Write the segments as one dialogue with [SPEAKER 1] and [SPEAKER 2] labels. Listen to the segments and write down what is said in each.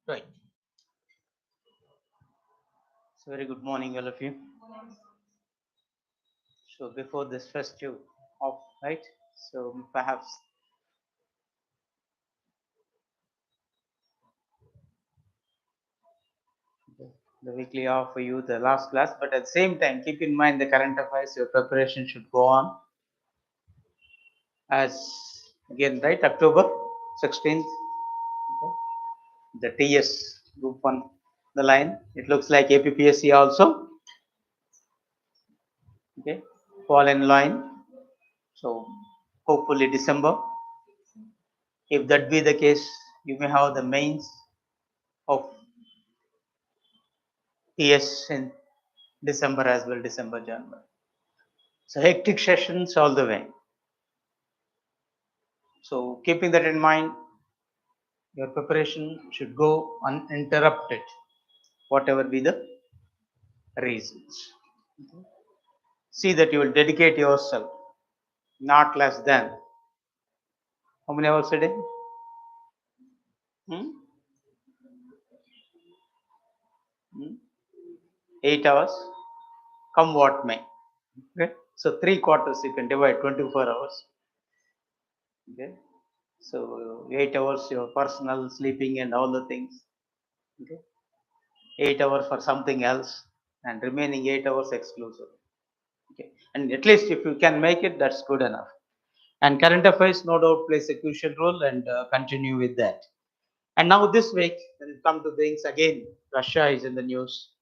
[SPEAKER 1] Right. So very good morning, all of you. So before this festive off, right? So perhaps the weekly off for you, the last class, but at the same time, keep in mind the current affairs. Your preparation should go on as again, right? October 16th, okay. The TS group one, the line. It looks like APPSC also, okay, fall in line. So hopefully December. If that be the case, you may have the mains of TS in December as well, December, January. So hectic sessions all the way. So keeping that in mind, your preparation should go uninterrupted, whatever be the reasons. See that you will dedicate yourself not less than how many hours a day? Hmm? 8 hours, come what may. Okay, so 3/4 you can divide 24 hours. Okay, so 8 hours your personal sleeping and all the things. Okay, 8 hours for something else, and remaining 8 hours exclusive. Okay, and at least if you can make it, that's good enough. And current affairs, no doubt, plays a crucial role, and continue with that. And now this week, when it comes to things again, Russia is in the news.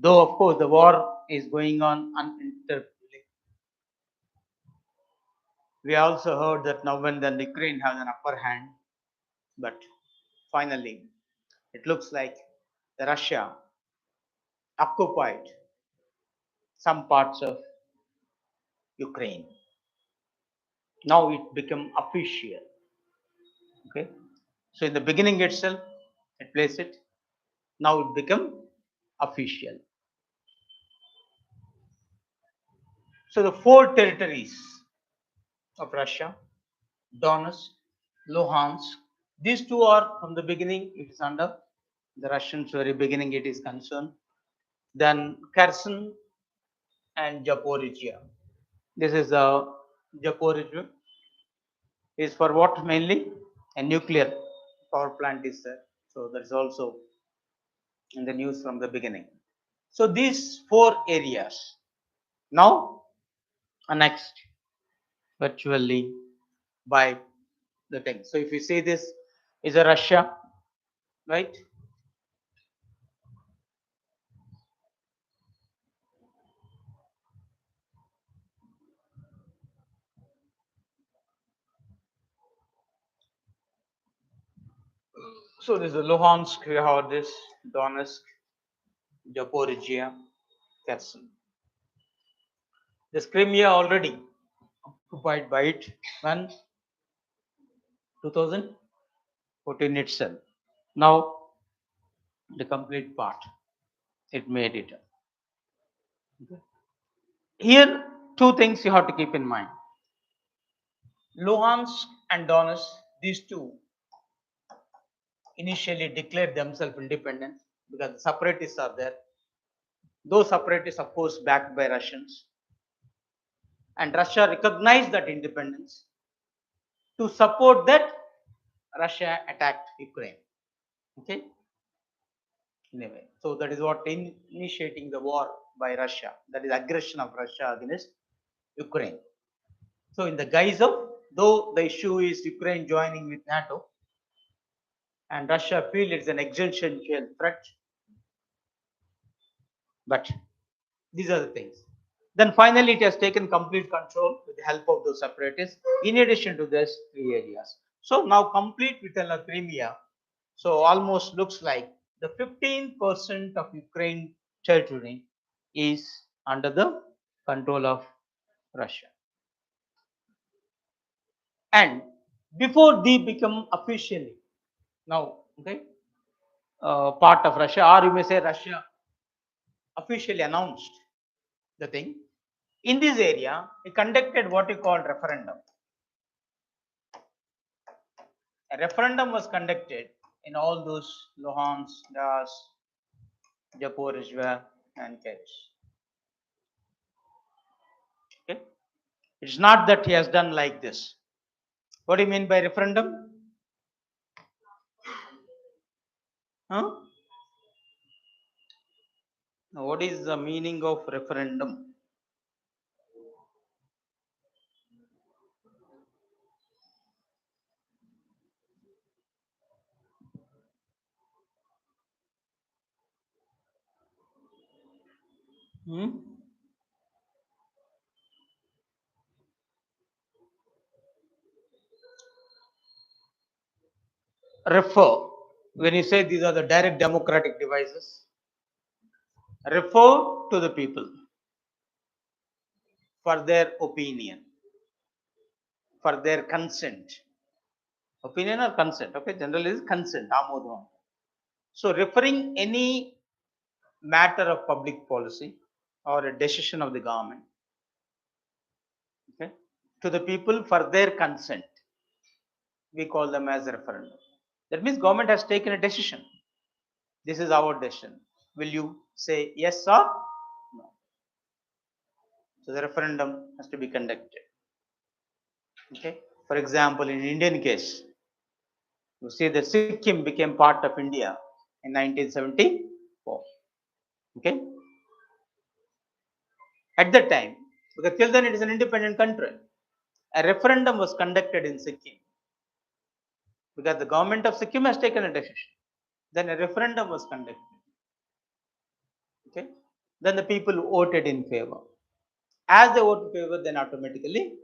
[SPEAKER 1] Though of course the war is going on uninterruptedly. We also heard that now when the Ukraine has an upper hand, but finally, it looks like the Russia occupied some parts of Ukraine. Now it become official. Okay, so in the beginning itself, it plays it. Now it become official. So the four territories of Russia, Donetsk, Luhansk, these two are from the beginning. It is under the Russians very beginning. It is concerned. Then Kherson and Zaporizhia. This is the Zaporizhia is for what mainly? A nuclear power plant is there. So that is also in the news from the beginning. So these four areas now annexed virtually by the thing. So if you see this is a Russia, right? So this is Luhansk, we have this Donetsk, Zaporizhia, Kherson. This Crimea already occupied by it when 2014 itself. Now the complete part it made it. Okay. Here two things you have to keep in mind. Luhansk and Donetsk, these two initially declared themselves independent because the separatists are there. Those separatists, of course, backed by Russians. And Russia recognized that independence. To support that, Russia attacked Ukraine. Okay. Anyway, so that is what initiating the war by Russia. That is aggression of Russia against Ukraine. So in the guise of, though the issue is Ukraine joining with NATO, and Russia feel it's an existential threat, but these are the things. Then finally, it has taken complete control with the help of those separatists. In addition to this, three areas. So now complete with Crimea. So almost looks like the 15% of Ukraine territory is under the control of Russia. And before they become officially now, okay, part of Russia, or you may say Russia officially announced the thing. In this area, he conducted what he called referendum. A referendum was conducted in all those Luhansk, Donetsk, Zaporizhzhia and Kherson. Okay, it's not that he has done like this. What do you mean by referendum? Huh? Now, what is the meaning of referendum? Hmm? Refer. When you say these are the direct democratic devices, refer to the people for their opinion, for their consent. Opinion or consent? Okay, generally is consent. Amodham. So referring any matter of public policy or a decision of the government, okay, to the people for their consent, we call them as a referendum. That means government has taken a decision. This is our decision. Will you say yes or no? So the referendum has to be conducted. Okay. For example, in Indian case, you see that Sikkim became part of India in 1974. Okay. At that time, because till then it is an independent country, a referendum was conducted in Sikkim because the government of Sikkim has taken a decision. Then a referendum was conducted. Okay. Then the people voted in favor. As they vote in favor, then automatically.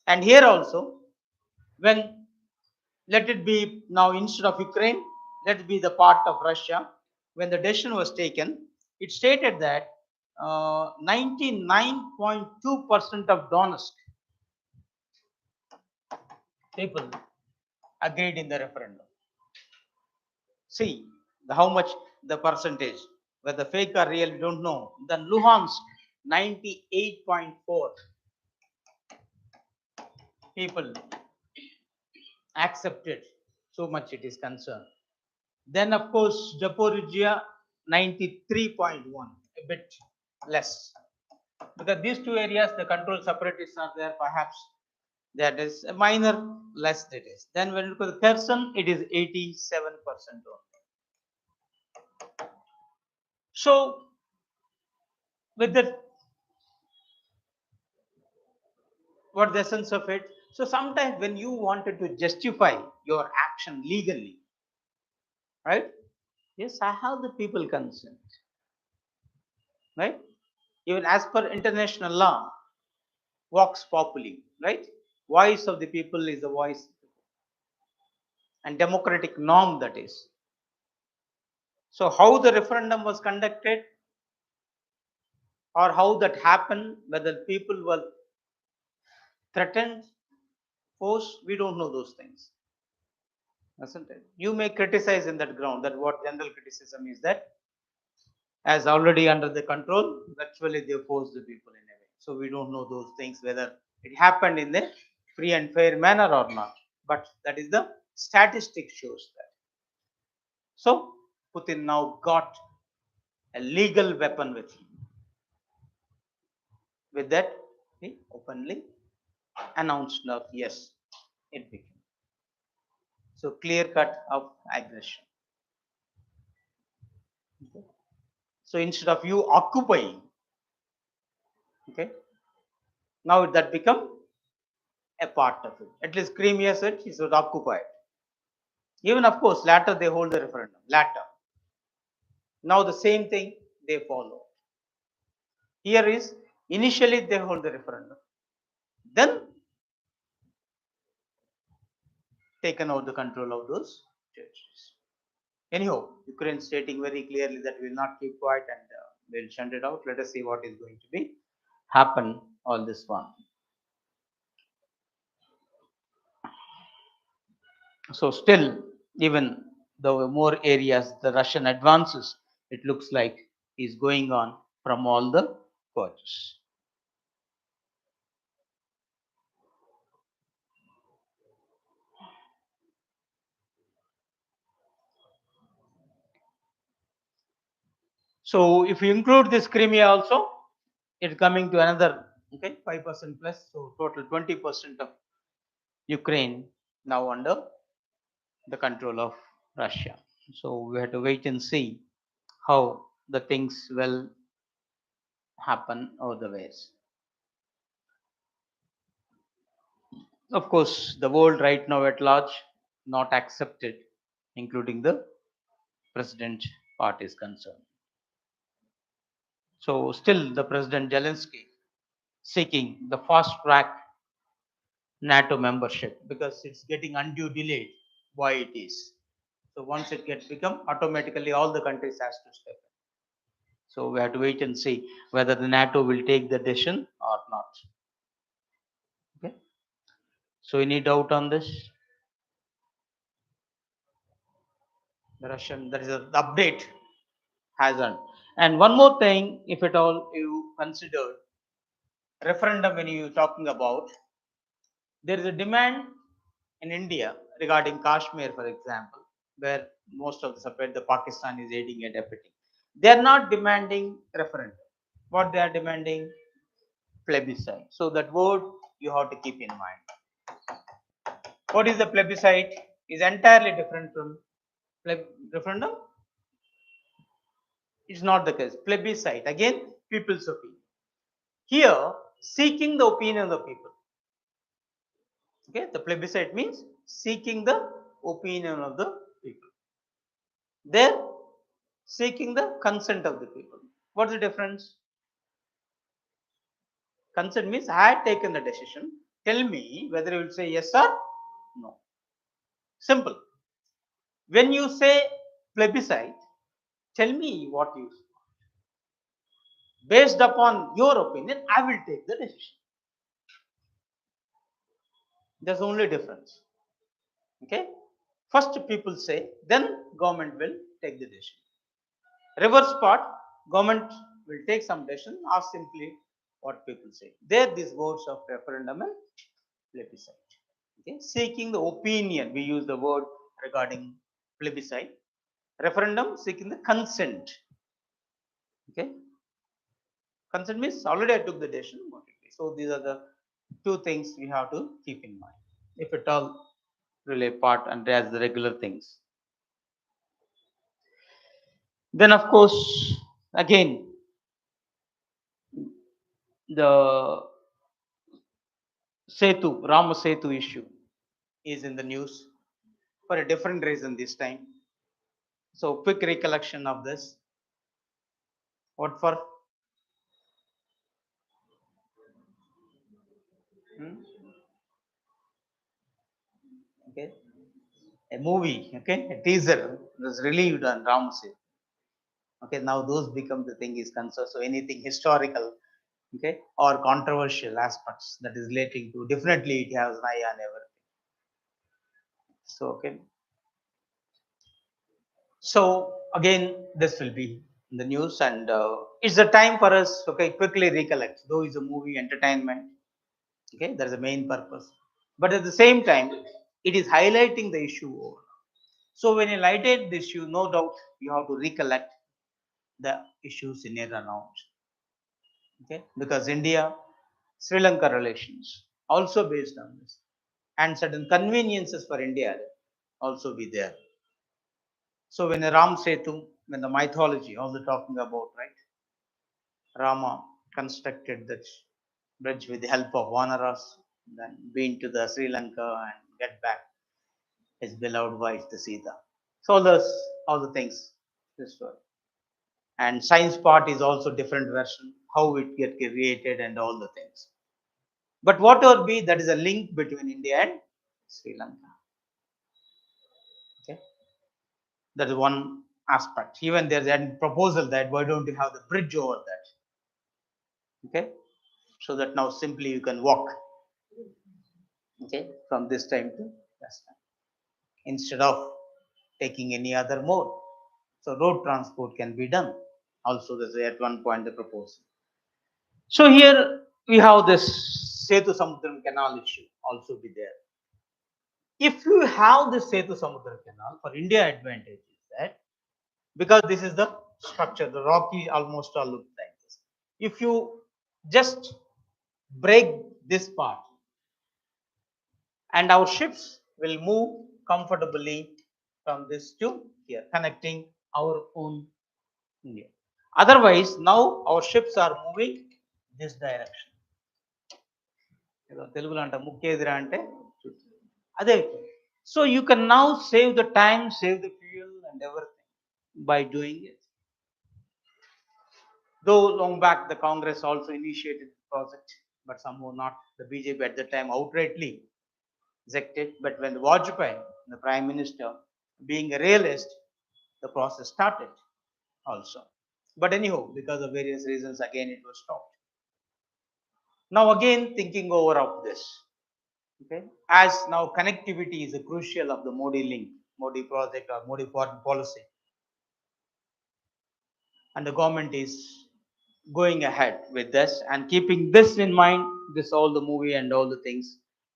[SPEAKER 1] And here also, when let it be now instead of Ukraine, let it be the part of Russia. When the decision was taken, it stated that 99.2% of Donetsk people agreed in the referendum. See how much the percentage, whether fake or real, we don't know. Then Luhansk, 98.4 people accepted, so much it is concerned. Then of course Zaporizhzhia 93.1, a bit less. Because these two areas the control separatists are there, perhaps that is a minor less it is. Then when it goes to Kherson, it is 87% only. So with that, what the essence of it? So sometimes when you wanted to justify your action legally, right? Yes, I have the people consent, right? Even as per international law, vox populi, right? Voice of the people is the voice and democratic norm that is. So how the referendum was conducted or how that happened, whether people were threatened, forced, we don't know those things. Isn't it? You may criticize in that ground that what general criticism is that as already under the control, virtually they force the people in a way. So we don't know those things whether it happened in a free and fair manner or not. But that is the statistic shows that. So Putin now got a legal weapon with him. With that, he openly announced now, yes, it became. So clear cut of aggression. Okay. So instead of you occupying, okay, now that become a part of it. At least Crimea said he should occupy it. Even of course, later they hold the referendum. Later. Now the same thing they follow. Here is initially they hold the referendum. Then taken out the control of those territories. Anyhow, Ukraine stating very clearly that we will not keep quiet and we'll shunt it out. Let us see what is going to be happen all this one. So still, even the more areas the Russian advances, it looks like is going on from all the quarters. So if you include this Crimea also, it's coming to another 5% plus. So total 20% of Ukraine now under the control of Russia. So we have to wait and see how the things will happen over the ways. Of course, the world right now at large not accepted, including the president part is concerned. So still the President Zelensky seeking the fast track NATO membership because it's getting undue delayed. Why it is? So once it gets become, automatically all the countries has to step in. So we have to wait and see whether the NATO will take the decision or not. Okay. So any doubt on this? The Russian, there is an update hasn't. And one more thing, if at all you consider referendum when you talking about, there is a demand in India regarding Kashmir, for example, where most of the separate the Pakistan is aiding and abetting. They are not demanding referendum. What they are demanding? Plebiscite. So that word you have to keep in mind. What is the plebiscite? Is entirely different from referendum. It's not the case. Plebiscite again, people's opinion. Here, seeking the opinion of the people. Okay, the plebiscite means seeking the opinion of the people. There, seeking the consent of the people. What's the difference? Consent means I had taken the decision. Tell me whether you will say yes or no. Simple. When you say plebiscite, tell me what you say. Based upon your opinion, I will take the decision. There's only difference. Okay. First people say, then government will take the decision. Reverse part, government will take some decision or simply what people say. There these words of referendum and plebiscite. Okay. Seeking the opinion, we use the word regarding plebiscite. Referendum, seeking the consent. Okay. Consent means already I took the decision. So these are the two things we have to keep in mind. If at all really part and as the regular things. Then of course, again, the Rama Setu issue is in the news for a different reason this time. So quick recollection of this. What for? Hmm? Okay. A movie, okay, a teaser was relieved on Rama Setu. Okay, now those become the thing is concerned. So anything historical, okay, or controversial aspects that is relating to, definitely it has an eye on everything. So okay. So again, this will be in the news, and it's a time for us. Okay, quickly recollect. Though it's a movie, entertainment. Okay, that is the main purpose. But at the same time, it is highlighting the issue. So when you highlight the issue, no doubt you have to recollect the issues in and around. Okay, because India, Sri Lanka relations also based on this, and certain conveniences for India also be there. So when a Ram Setu, when the mythology, all the talking about, right? Rama constructed that bridge with the help of Vanaras, then been to the Sri Lanka and get back his beloved wife, the Sita. So all the things, this story. And science part is also different version, how it get created and all the things. But whatever be, that is a link between India and Sri Lanka. Okay, that is one aspect. Even there's a proposal that why don't you have the bridge over that? Okay, so that now simply you can walk. Okay, from this time to this time instead of taking any other mode. So road transport can be done. Also, there's at one point the proposal. So here we have this Setu Samudram Canal issue also be there. If you have the Setu Samudram Canal, for India advantage is that because this is the structure. The rocky almost all look like this. If you just break this part, and our ships will move comfortably from this to here, connecting our own India. Otherwise, now our ships are moving this direction. తెలుగులో అంట ముక్కేదిరా అంటే అదే. So you can now save the time, save the fuel and everything by doing it. Though long back the Congress also initiated the project, but somehow not the BJP at that time outrightly rejected. But when the Vajpayee, the Prime Minister, being a realist, the process started also. But anyhow, because of various reasons, again it was stopped. Now again thinking over of this, okay, as now connectivity is a crucial of the Modi link, Modi project or Modi foreign policy, and the government is going ahead with this and keeping this in mind, this all the movie and all the things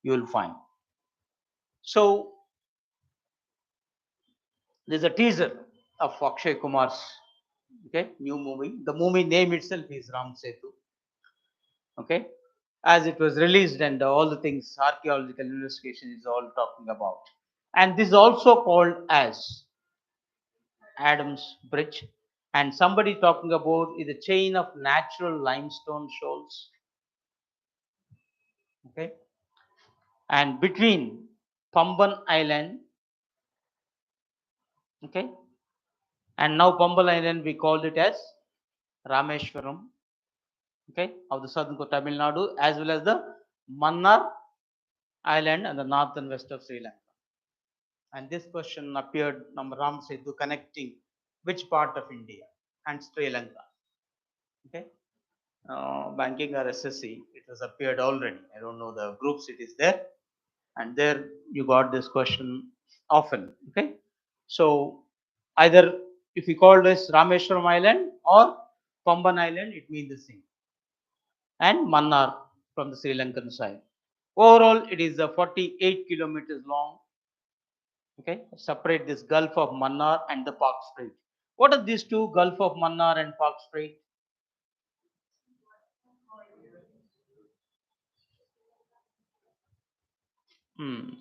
[SPEAKER 1] you will find. So there's a teaser of Akshay Kumar's new movie. The movie name itself is Ram Setu. Okay, as it was released and all the things archaeological investigation is all talking about, and this is also called as Adam's Bridge, and somebody talking about is a chain of natural limestone shoals. Okay, and between Pamban Island, okay, and now Pamban Island we called it as Rameshwaram, okay, of the southern Tamil Nadu, as well as the Mannar Island and the north and west of Sri Lanka. And this question appeared number Ram Setu connecting which part of India and Sri Lanka. Okay, banking or SSC, it has appeared already. I don't know the groups it is there, and there you got this question often. Okay, so either if you call this Rameshwaram Island or Pamban Island, it means the same, and Mannar from the Sri Lankan side. Overall, it is a 48 kilometers long. Okay, separate this Gulf of Mannar and the Park Strait. What are these two, Gulf of Mannar and Park Strait?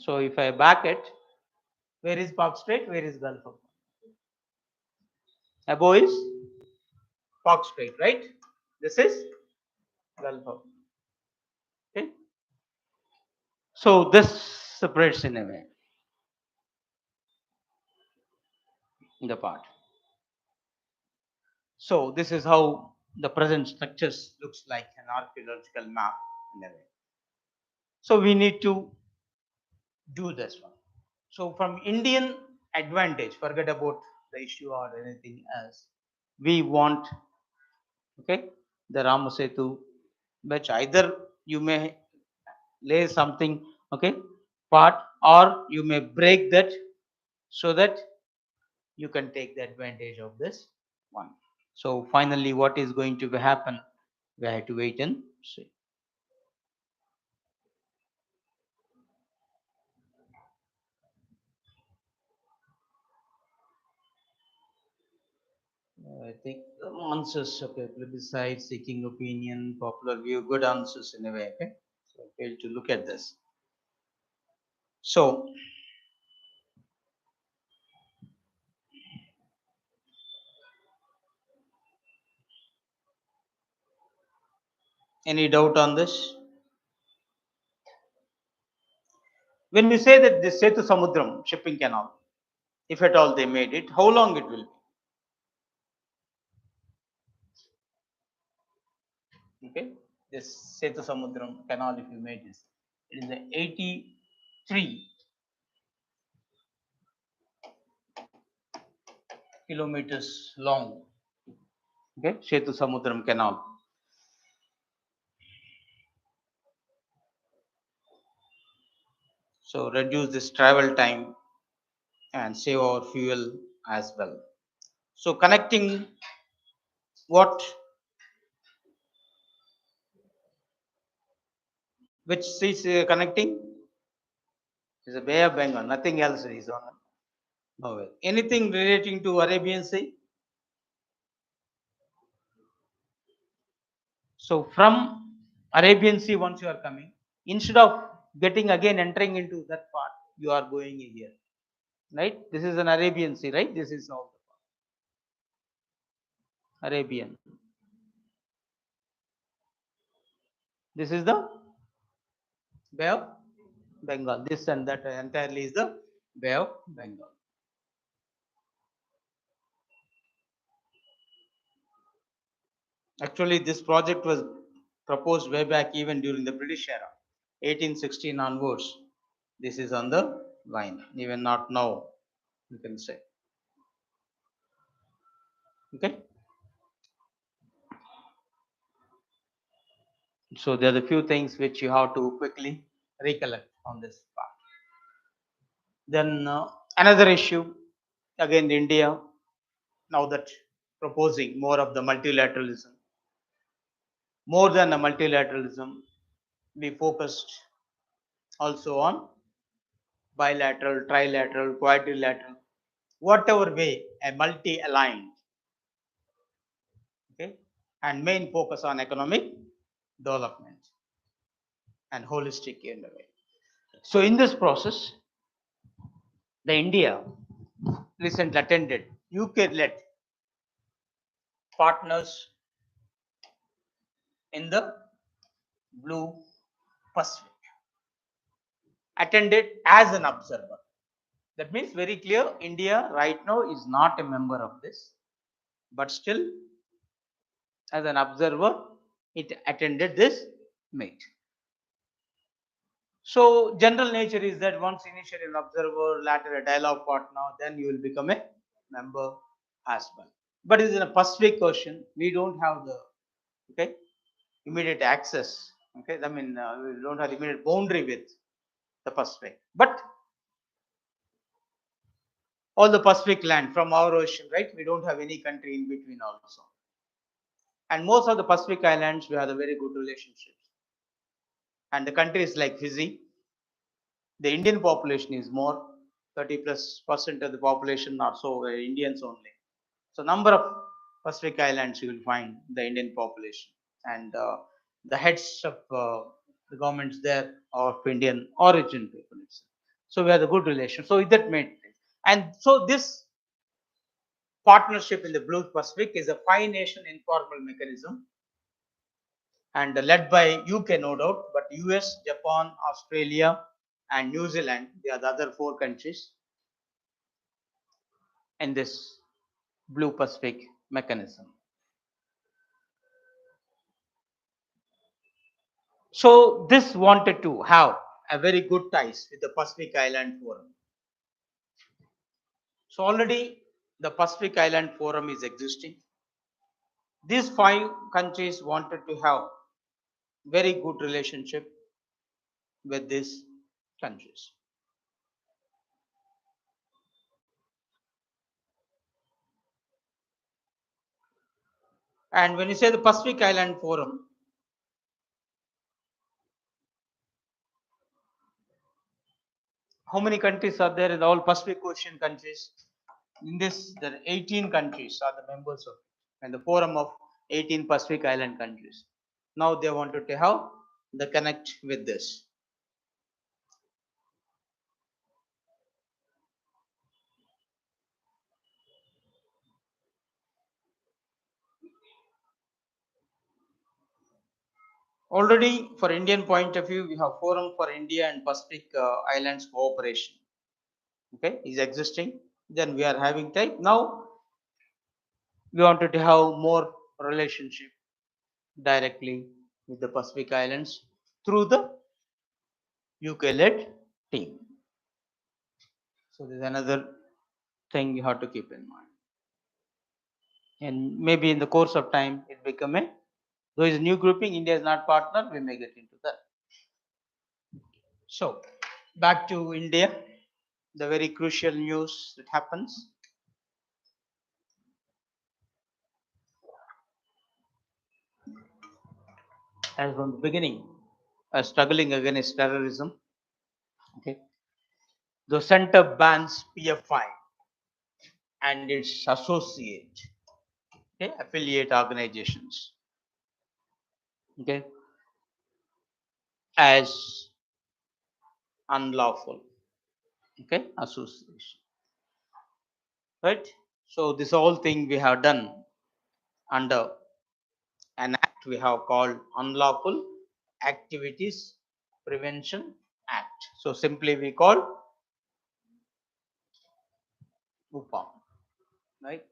[SPEAKER 1] So if I back it, where is Park Strait? Where is Gulf of Mannar? Above is Park Strait, right? This is Gulf of. Okay. So this separates in a way the part. So this is how the present structures looks like an archaeological map in a way. So we need to do this one. So from Indian advantage, forget about the issue or anything else. We want, okay, the Ramasetu, which either you may lay something, okay, part, or you may break that so that you can take the advantage of this one. So finally, what is going to happen? We have to wait and see. I think the answers, okay, plebiscite, seeking opinion, popular view, good answers in a way, okay? So I failed to look at this. So, any doubt on this? When we say that this Setu Samudram shipping canal, if at all they made it, how long it will be? Okay, this Setu Samudram canal, if you made this, it is 83 kilometers long. Okay, Setu Samudram canal. So reduce this travel time and save our fuel as well. So connecting what, which is connecting is a Bay of Bengal, nothing else is on. No way. Anything relating to Arabian Sea? So from Arabian Sea, once you are coming, instead of getting again entering into that part, you are going here, right? This is an Arabian Sea, right? This is all Arabian. This is the Bay of Bengal. This and that entirely is the Bay of Bengal. Actually, this project was proposed way back even during the British era, 1816 onwards. This is on the line, even not now, you can say. Okay. So there are the few things which you have to quickly recollect on this part. Then another issue, again India, now that proposing more of the multilateralism, more than the multilateralism, we focused also on bilateral, trilateral, quadrilateral, whatever way a multi-aligned, okay, and main focus on economic development and holistic in a way. So in this process, the India recently attended UK-led partners in the Blue Pacific, attended as an observer. That means very clear, India right now is not a member of this, but still as an observer, it attended this meet. So general nature is that once initially an observer, later a dialogue partner, then you will become a member as well. But it is in a Pacific Ocean, we don't have the okay immediate access. Okay, I mean we don't have immediate boundary with the Pacific, but all the Pacific land from our ocean, right? We don't have any country in between also. And most of the Pacific islands, we have a very good relationships. And the countries like Fiji, the Indian population is more, 30+% of the population are so Indians only. So number of Pacific islands you will find the Indian population, and the heads of the governments there are of Indian origin people. So we have a good relation. So that made, and so this partnership in the Blue Pacific is a five-nation informal mechanism and led by UK, no doubt, but US, Japan, Australia, and New Zealand, they are the other four countries in this Blue Pacific mechanism. So this wanted to have a very good ties with the Pacific Island Forum. So already the Pacific Island Forum is existing. These five countries wanted to have very good relationship with these countries. And when you say the Pacific Island Forum, how many countries are there in all Pacific Ocean countries? In this, there are 18 countries are the members of it, and the forum of 18 Pacific Island countries. Now they wanted to have the connect with this. Already, for Indian point of view, we have Forum for India and Pacific Islands Cooperation. Okay, is existing. Then we are having type. Now we wanted to have more relationship directly with the Pacific Islands through the UK-led team. So there's another thing you have to keep in mind. And maybe in the course of time, it become a, though it's a new grouping, India is not partner, we may get into that. So back to India, the very crucial news that happens. As from the beginning, struggling against terrorism. Okay. The center bans PFI and its associate, okay, affiliate organizations. okay, as unlawful, okay, association, right? So this whole thing we have done under an act we have called Unlawful Activities Prevention Act. So simply we call UPA, right?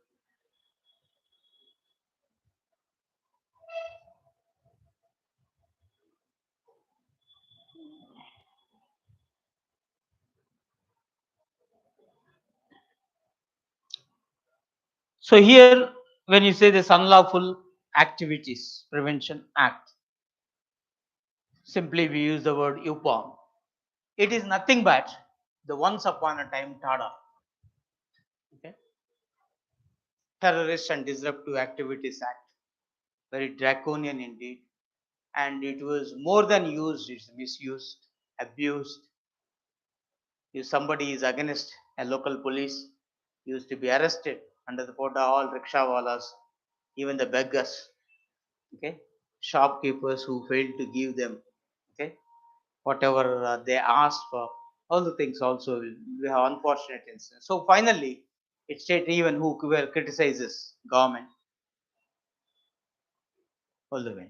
[SPEAKER 1] So here, when you say this Unlawful Activities Prevention Act, simply we use the word UPA. It is nothing but the once upon a time TADA, okay? Terrorist and Disruptive Activities Act, very draconian indeed, and it was more than used, it's misused, abused. If somebody is against a local police, used to be arrested under the quota, all rickshawalas, even the beggars, okay, shopkeepers who failed to give them, okay, whatever they asked for, all the things also we have unfortunate incidents. So finally, it stated even who were criticizes government all the way.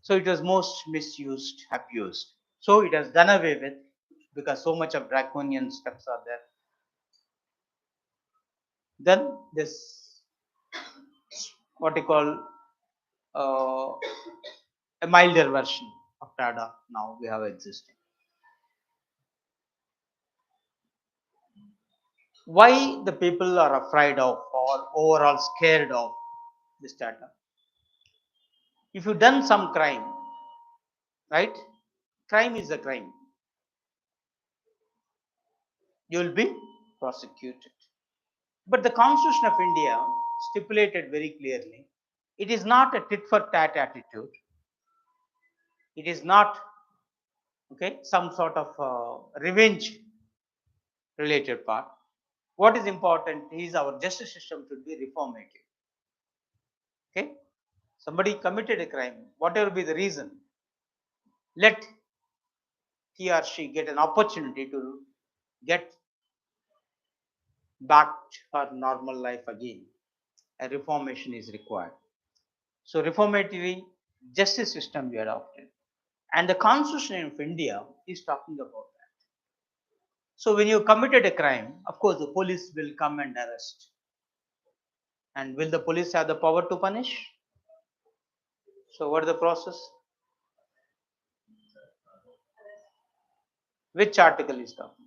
[SPEAKER 1] So it was most misused, abused. So it has done away with because so much of draconian steps are there. Then this what you call uh, a milder version of TADA now we have existing. Why the people are afraid of or overall scared of this TADA? If you done some crime, right? Crime is a crime. You will be prosecuted. But the Constitution of India stipulated very clearly it is not a tit for tat attitude. It is not okay some sort of revenge related part. What is important is our justice system should be reformative. Okay, somebody committed a crime, whatever be the reason, let he or she get an opportunity to get back her normal life again. A reformation is required. So reformatory justice system we adopted. And the Constitution of India is talking about that. So when you committed a crime, of course the police will come and arrest. And will the police have the power to punish? So what is the process? Which article is talking?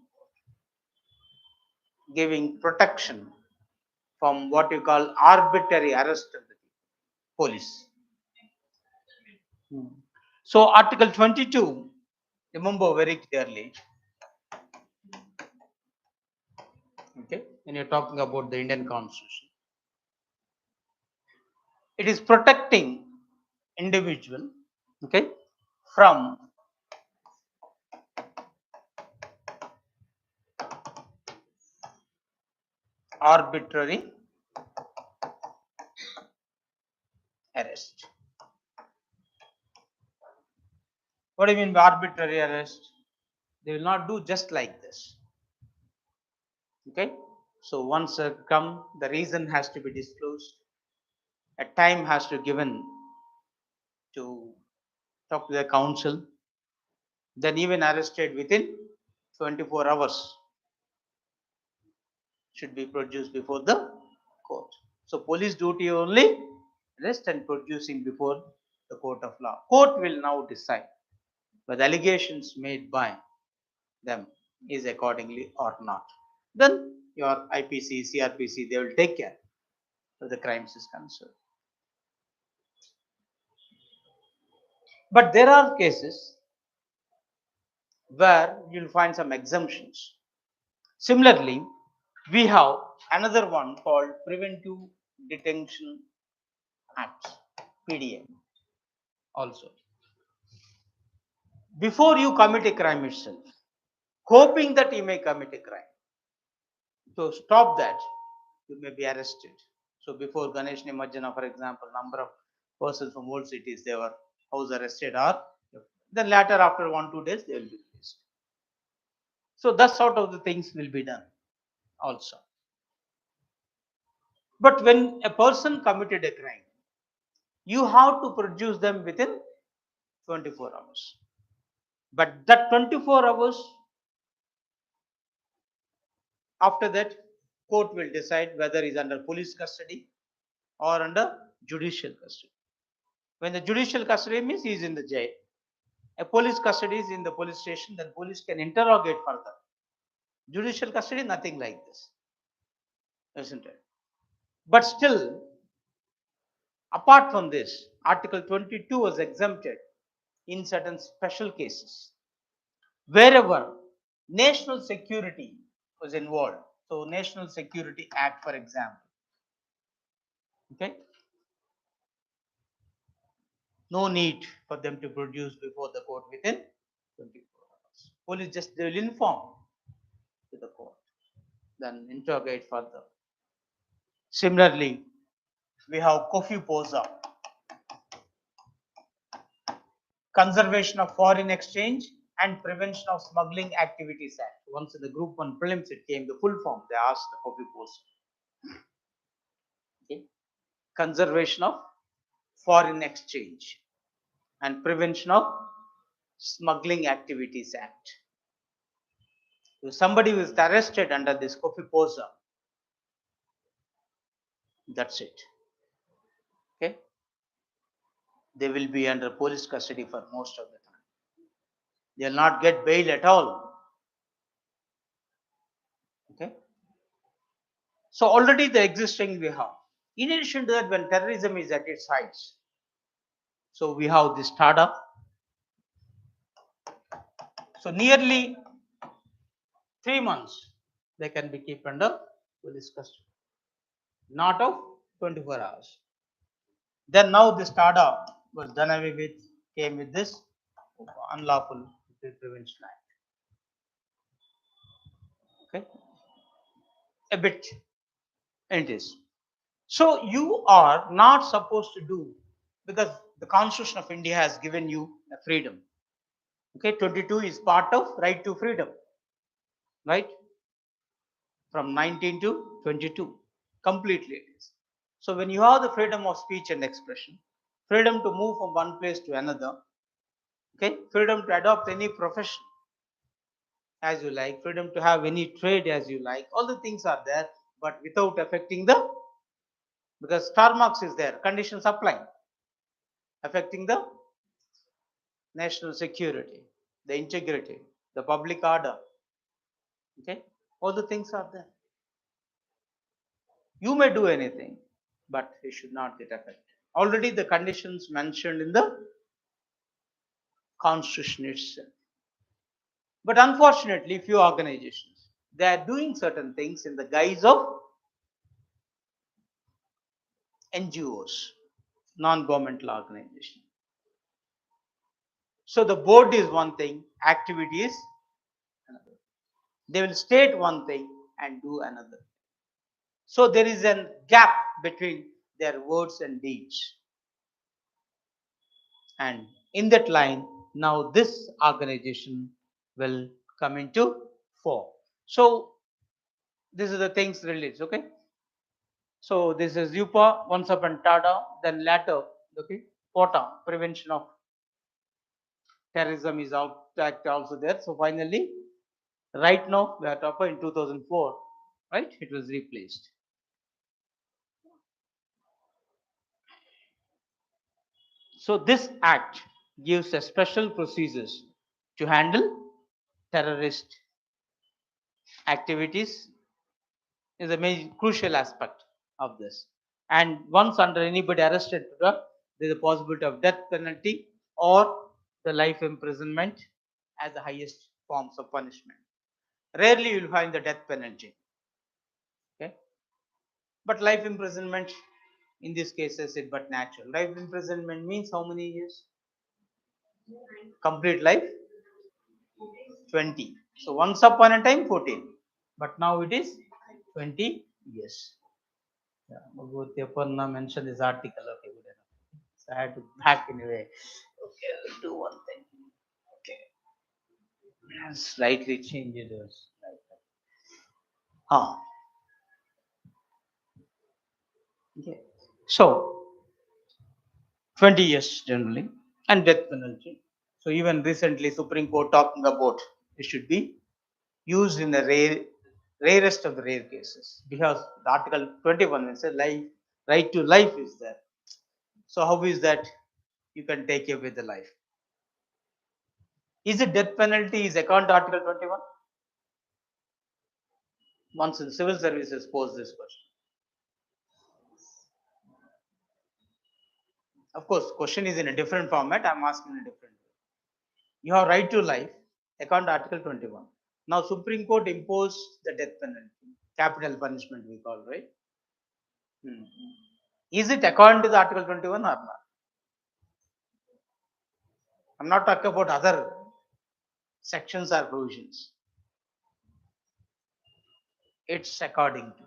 [SPEAKER 1] Giving protection from what you call arbitrary arrest of the police. So Article 22, remember very clearly, okay, when you're talking about the Indian Constitution, it is protecting individual, okay, from arbitrary arrest. What do you mean by arbitrary arrest? They will not do just like this. Okay. So once come, the reason has to be disclosed. A time has to be given to talk to the council. Then even arrested within 24 hours should be produced before the court. So police duty only arrest and producing before the court of law. Court will now decide whether allegations made by them is accordingly or not. Then your IPC, CRPC, they will take care of the crimes is concerned. But there are cases where you'll find some exemptions. Similarly, we have another one called Preventive Detention Act, PDA also. Before you commit a crime itself, hoping that you may commit a crime, to stop that, you may be arrested. So before Ganesh Nimajjana, for example, number of persons from old cities, they were house arrested or then later after 1-2 days they will be released. So that sort of the things will be done also. But when a person committed a crime, you have to produce them within 24 hours. But that 24 hours, after that, court will decide whether he is under police custody or under judicial custody. When the judicial custody means he is in the jail. A police custody is in the police station, then police can interrogate further. Judicial custody, nothing like this, isn't it? But still, apart from this, Article 22 was exempted in certain special cases. Wherever national security was involved, so National Security Act, for example, okay, no need for them to produce before the court within 24 hours. Police just they will inform to the court, then interrogate further. Similarly, we have Kofi Posa, Conservation of Foreign Exchange and Prevention of Smuggling Activities Act. Once in the Group 1 prelims it came the full form, they asked the Kofi Posa. Okay. Conservation of Foreign Exchange and Prevention of Smuggling Activities Act. If somebody was arrested under this Kofi Posa, that's it. Okay. They will be under police custody for most of the time. They will not get bail at all. Okay. So already the existing we have. In addition to that, when terrorism is at its heights, so we have this TADA. So nearly 3 months they can be kept under police custody, not of 24 hours. Then now this TADA was done away with, came with this Unlawful Prevention Act. Okay, a bit it is. So you are not supposed to do, because the Constitution of India has given you a freedom. Okay, 22 is part of right to freedom, right? From 19 to 22, completely it is. So when you have the freedom of speech and expression, freedom to move from one place to another, okay, freedom to adopt any profession as you like, freedom to have any trade as you like, all the things are there, but without affecting the, because star marks is there, conditions apply, affecting the national security, the integrity, the public order, okay, all the things are there. You may do anything, but it should not get affected. Already the conditions mentioned in the Constitution itself. But unfortunately, few organizations, they are doing certain things in the guise of NGOs, non-governmental organization. So the board is one thing, activity is another. They will state one thing and do another. So there is a gap between their words and deeds. And in that line, now this organization will come into form. So this is the things released, okay? So this is UPA, once upon TADA, then later, okay, POTA, Prevention of Terrorism is out act also there. So finally, right now we are talking in 2004, right? It was replaced. So this act gives a special procedures to handle terrorist activities, is a major crucial aspect of this. And once under anybody arrested, there is a possibility of death penalty or the life imprisonment as the highest forms of punishment. Rarely you will find the death penalty. Okay, but life imprisonment in this case is it but natural. Life imprisonment means how many years? Complete life 20. So once upon a time 14, but now it is 20 years. Yeah, Bhagavati Aparna mentioned this article. Okay, good enough. So I had to back anyway. one thing. Okay. Slightly change it. Ah. Okay. So 20 years generally and death penalty. So even recently Supreme Court talking about it should be used in the rarest of the rare cases, because the Article 21 says life, right to life is there. So how is that you can take away the life? Is it death penalty is according to Article 21? Once in civil services pose this question. Of course, question is in a different format. I'm asking in a different way. You have right to life according to Article 21. Now Supreme Court imposed the death penalty, capital punishment we call, right? Is it according to the Article 21 or not? I'm not talking about other sections or provisions. It's according to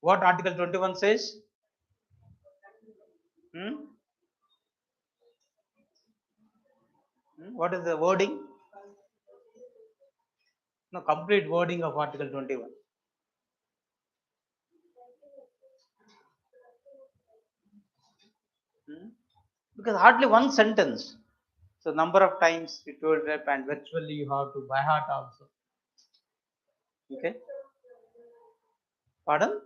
[SPEAKER 1] what Article 21 says. What is the wording? No, complete wording of Article 21. Because hardly one sentence. So number of times you told rep and virtually you have to by heart also. Okay. Pardon?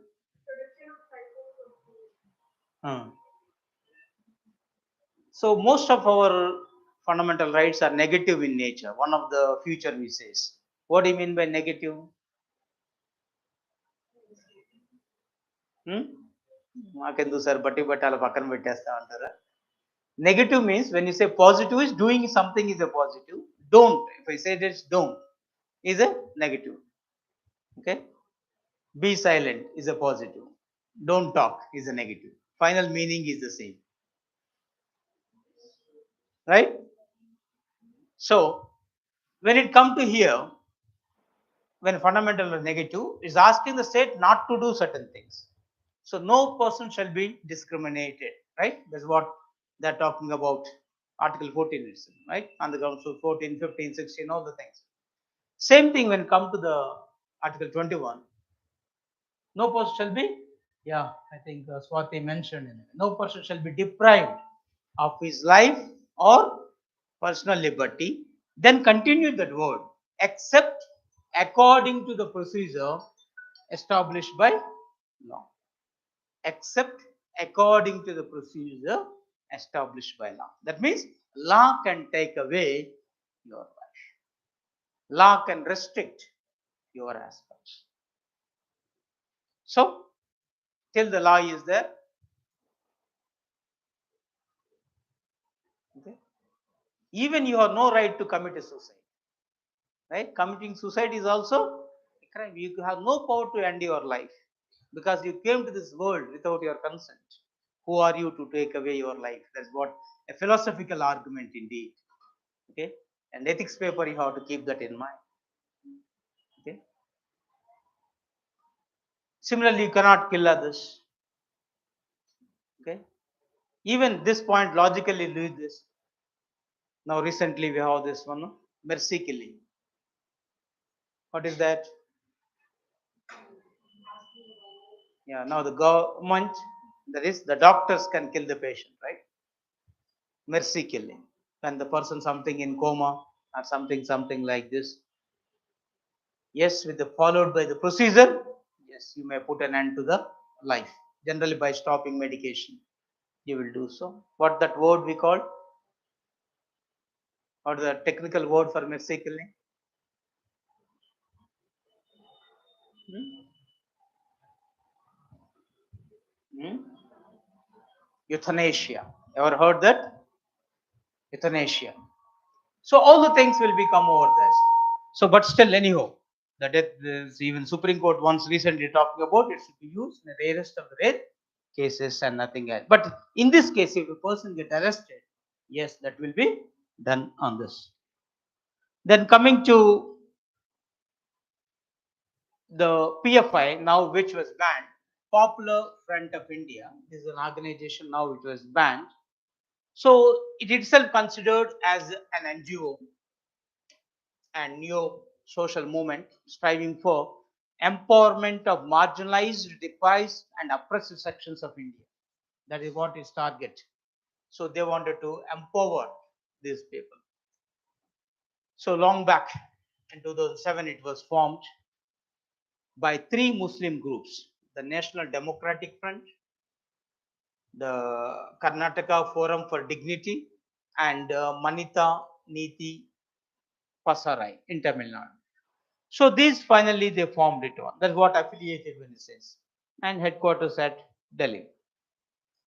[SPEAKER 1] So most of our fundamental rights are negative in nature. One of the future we says. What do you mean by negative? మాకెందుకు sir బట్టి బట్టాల పక్కన పెట్టేస్తా అంటారా? Negative means when you say positive is doing something is a positive. Don't. If I say this don't is a negative. Okay. Be silent is a positive. Don't talk is a negative. Final meaning is the same. Right? So when it come to here, when fundamental is negative, is asking the state not to do certain things. So no person shall be discriminated, right? That's what they're talking about. Article 14 is, right? On the ground, so 14, 15, 16, all the things. Same thing when come to the Article 21. No person shall be, yeah, I think Swati mentioned in it. No person shall be deprived of his life or personal liberty. Then continue that word, except according to the procedure established by law. Except according to the procedure established by law. That means law can take away your life. Law can restrict your aspects. So, till the law is there, okay, even you have no right to commit a suicide. Right? Committing suicide is also a crime. You have no power to end your life because you came to this world without your consent. Who are you to take away your life? That's what a philosophical argument indeed. Okay, and ethics paper you have to keep that in mind. Okay. Similarly, you cannot kill others. Okay. Even this point logically lead this. Now recently we have this one, mercy killing. What is that? Yeah, now the government, that is the doctors can kill the patient, right? Mercy killing. When the person something in coma or something like this. Yes, with the followed by the procedure, yes, you may put an end to the life. Generally by stopping medication, you will do so. What that word we call? Or the technical word for mercy killing? Euthanasia. Ever heard that? Euthanasia. So all the things will become over there. So, but still, anyhow, the death is even Supreme Court once recently talking about it should be used in the rarest of the rare cases and nothing else. But in this case, if a person get arrested, yes, that will be done on this. Then coming to the PFI now, which was banned, Popular Front of India. This is an organization now which was banned. So it itself considered as an NGO and neo-social movement striving for empowerment of marginalized, deprived and oppressed sections of India. That is what its target. So they wanted to empower these people. So long back in 2007, it was formed by three Muslim groups: the National Democratic Front, the Karnataka Forum for Dignity, and Manita Niti Pasarai in Tamil Nadu. So these finally they formed it on. That's what affiliated when it says. And headquarters at Delhi.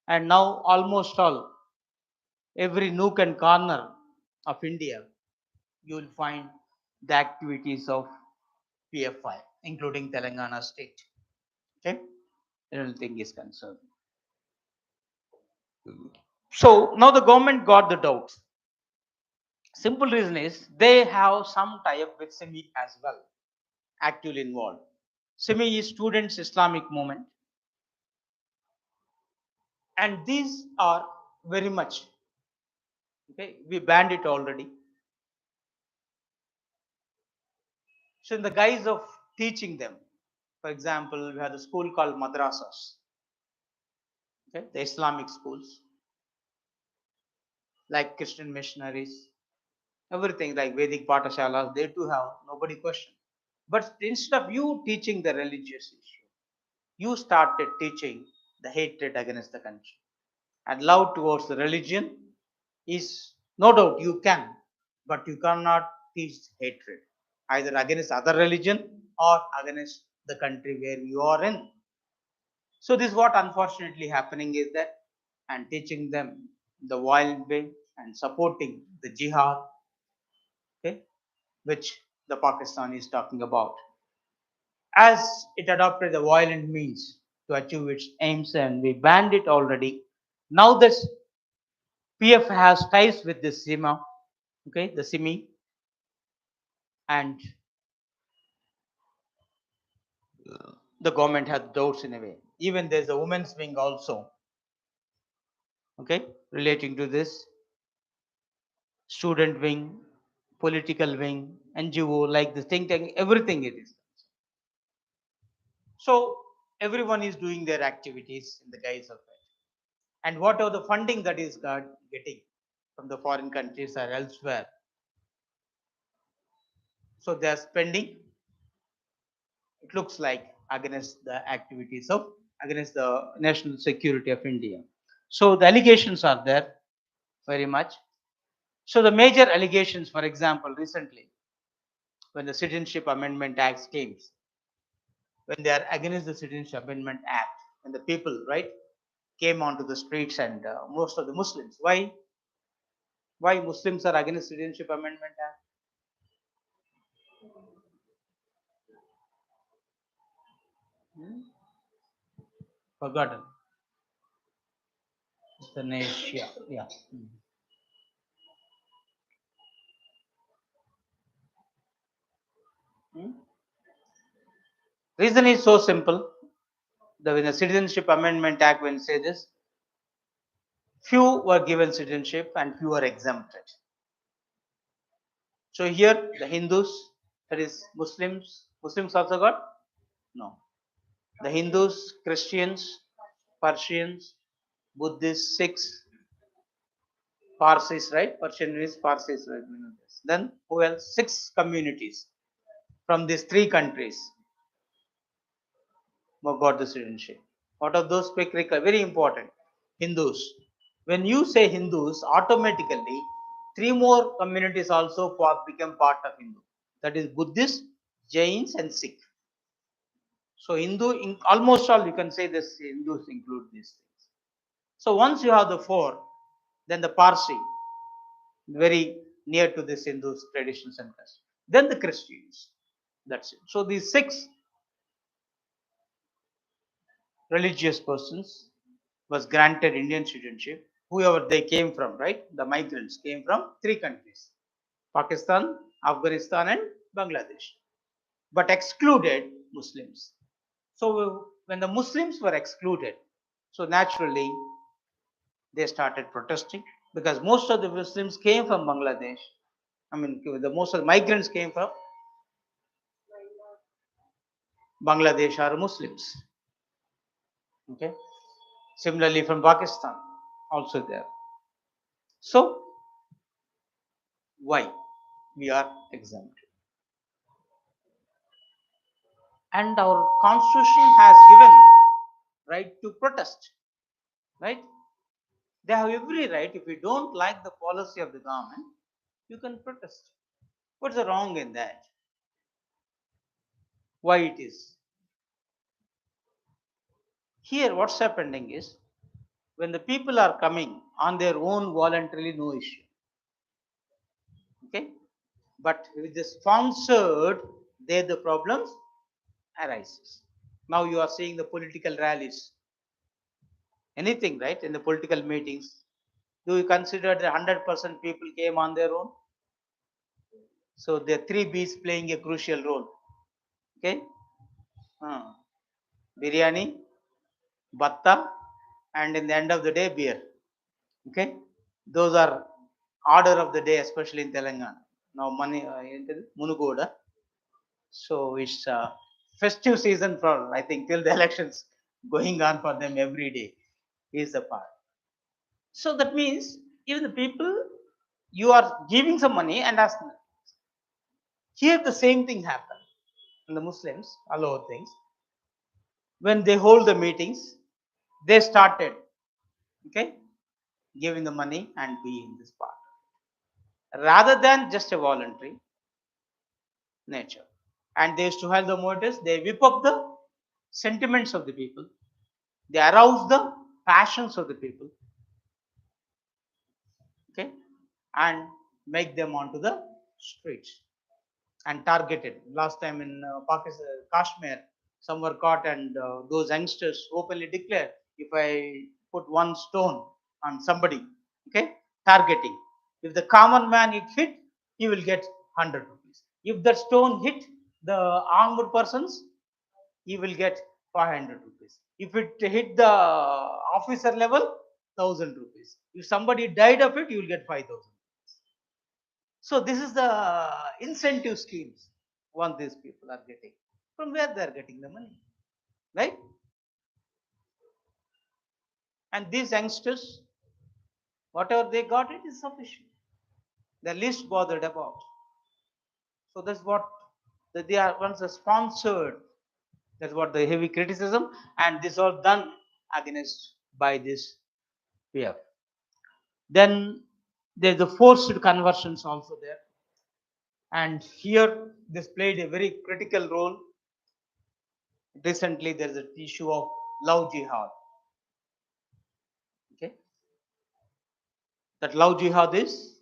[SPEAKER 1] And now almost all, every nook and corner of India, you will find the activities of PFI, including Telangana state. Okay, everything is concerned. So now the government got the doubts. Simple reason is they have some tie-up with SIMI as well, actively involved. SIMI is Students Islamic Movement, and these are very much okay. We banned it already. So in the guise of teaching them, for example, we have a school called madrasas, okay, the Islamic schools, like Christian missionaries, everything like Vedic Patashalas, they too have nobody question. But instead of you teaching the religious issue, you started teaching the hatred against the country. And love towards the religion is no doubt you can, but you cannot teach hatred either against other religion or against the country where you are in. So this is what unfortunately happening is that, and teaching them the violent way and supporting the jihad, okay, which the Pakistan is talking about, as it adopted the violent means to achieve its aims, and we banned it already. Now this PF has ties with the SIMA, okay, the SIMI, and the government has doubts in a way. Even there's a women's wing also, okay, relating to this student wing, political wing, NGO, like the think tank, everything it is. So everyone is doing their activities in the guise of it. And whatever the funding that is getting from the foreign countries or elsewhere, so they are spending, it looks like, against the activities of, against the national security of India. So the allegations are there very much. So the major allegations, for example, recently, when the Citizenship Amendment Act came, when they are against the Citizenship Amendment Act, and the people, right, came onto the streets, and most of the Muslims, why Muslims are against Citizenship Amendment Act? Hmm? Forgotten. Euthanasia. Yeah. Hmm? Reason is so simple. When the Citizenship Amendment Act, when it says this, few were given citizenship and few are exempted. So here the Hindus, that is Muslims also got? No. The Hindus, Christians, Persians, Buddhists, Sikhs, Parsis, right? Persian is Parsis, right? Then who else? Six communities from these three countries who got the citizenship. What are those quick recall? Very important. Hindus. When you say Hindus, automatically three more communities also become part of Hindu. That is Buddhist, Jains, and Sikh. So almost all you can say this Hindus include these things. So once you have the four, then the Parsi, very near to this Hindu's traditions and customs. Then the Christians. That's it. So these six religious persons was granted Indian citizenship, whoever they came from, right? The migrants came from three countries: Pakistan, Afghanistan, and Bangladesh, but excluded Muslims. So when the Muslims were excluded, so naturally they started protesting. because most of the Muslims came from Bangladesh. I mean, the most of the migrants came from Bangladesh are Muslims. Okay. Similarly, from Pakistan, also there. So, why we are exempted? And our constitution has given right to protest. Right? They have every right. If you don't like the policy of the government, you can protest. What's the wrong in that? Why it is? Here, what's happening is when the people are coming on their own voluntarily, no issue. Okay, but with the sponsored, there the problems arises. Now you are seeing the political rallies, anything, right? In the political meetings, do you consider that 100% people came on their own? So the three B's playing a crucial role. Okay, biryani, batta, and in the end of the day, beer. Okay, those are order of the day, especially in Telangana. Now, money Munugoda. So it's festive season for, I think, till the elections going on for them every day is the part. So that means even the people, you are giving some money and asking. Here the same thing happened. And the Muslims allow things. When they hold the meetings, they started, okay, giving the money and be in this part. Rather than just a voluntary nature. And they used to have the motives, they whip up the sentiments of the people, they arouse the passions of the people, okay, and make them onto the streets and targeted. Last time in Pakistan, Kashmir, some were caught, and those youngsters openly declared, if I put one stone on somebody, okay, targeting, if the common man it hit, he will get 100 rupees. If that stone hit the armed persons, he will get 500 rupees. If it hit the officer level, 1000 rupees. If somebody died of it, you will get 5000. So this is the incentive schemes what these people are getting. From where they are getting the money, right? And these youngsters, whatever they got, it is sufficient. They're least bothered about. So that's what they are once sponsored. That's what the heavy criticism, and this all done against by this PF. Then there's the forced conversions also there, and here this played a very critical role. Recently, there's an issue of love jihad. Okay, that love jihad is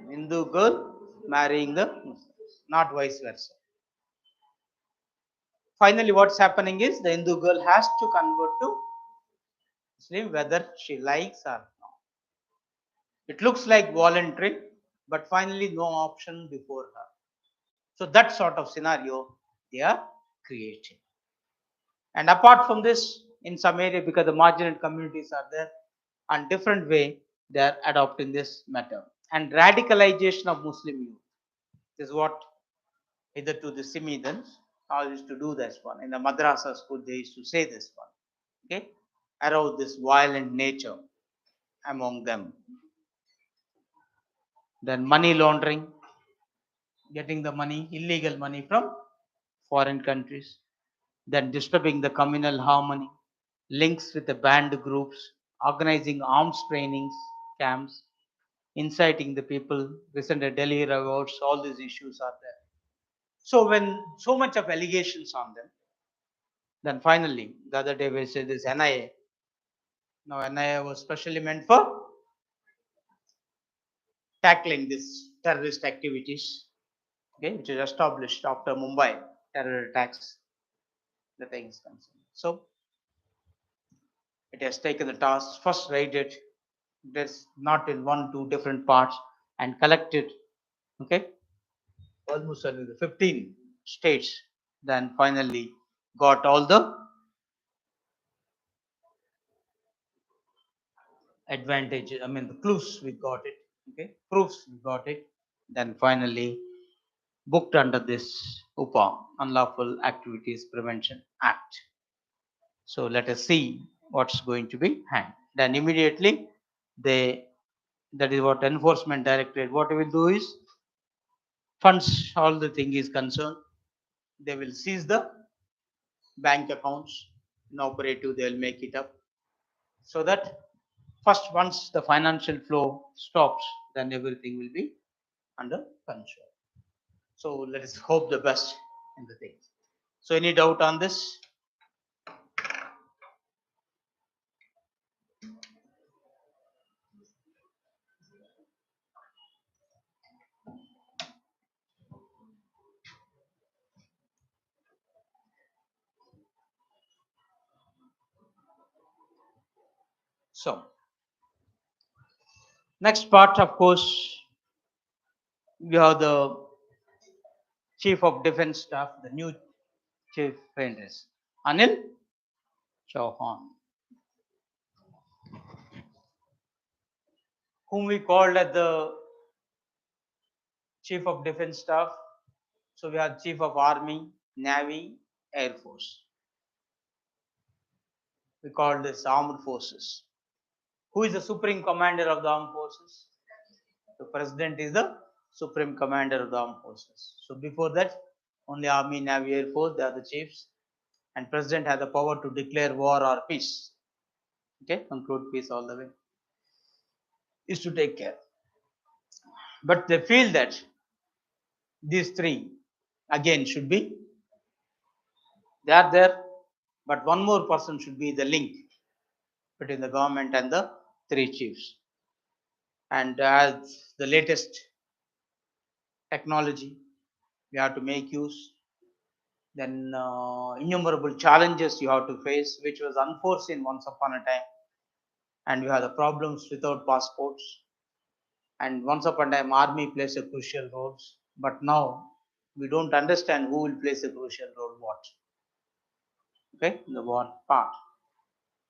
[SPEAKER 1] Hindu girl marrying the Muslims, not vice versa. Finally, what's happening is the Hindu girl has to convert to Muslim whether she likes or not. It looks like voluntary, but finally no option before her. So that sort of scenario they are creating. And apart from this, in some area, because the marginal communities are there, on different way they are adopting this method. And radicalization of Muslim youth is what hitherto the Simidans all used to do this one. In the madrasa school, they used to say this one. Okay, around this violent nature among them. Then money laundering, getting the money, illegal money from foreign countries. Then disturbing the communal harmony, links with the banned groups, organizing arms trainings camps, inciting the people, recent Delhi revolts, all these issues are there. So when so much of allegations on them, then finally the other day we said this NIA. Now NIA was specially meant for tackling this terrorist activities, okay, which is established after Mumbai terror attacks, the things concerned. So it has taken the task, first raided this not in one, two different parts and collected, okay, almost 15 states, then finally got all the advantage, I mean the clues we got it, okay, proofs we got it, then finally booked under this UPA, Unlawful Activities Prevention Act. So let us see what's going to be hanged. Then immediately they, that is what enforcement directorate, what they will do is, funds all the thing is concerned, they will seize the bank accounts in operative, they will make it up, so that first once the financial flow stops, then everything will be under control. So let us hope the best in the thing. So any doubt on this? So next part, of course, we have the Chief of Defence Staff, the new Chief Apprentice, Anil Chauhan, whom we called as the Chief of Defence Staff. So we have Chief of Army, Navy, Air Force. We call this Armed Forces. Who is the Supreme Commander of the Armed Forces? The President is the Supreme Commander of the Armed Forces. So before that, only Army, Navy, Air Force, they are the chiefs. And President has the power to declare war or peace. Okay, conclude peace all the way. Is to take care. But they feel that these three again should be, they are there, but one more person should be the link between the government and the three chiefs. And as the latest technology we have to make use, then innumerable challenges you have to face, which was unforeseen once upon a time. And we have the problems without passports. And once upon a time, army plays a crucial role. But now we don't understand who will place a crucial role, what. Okay, the war part.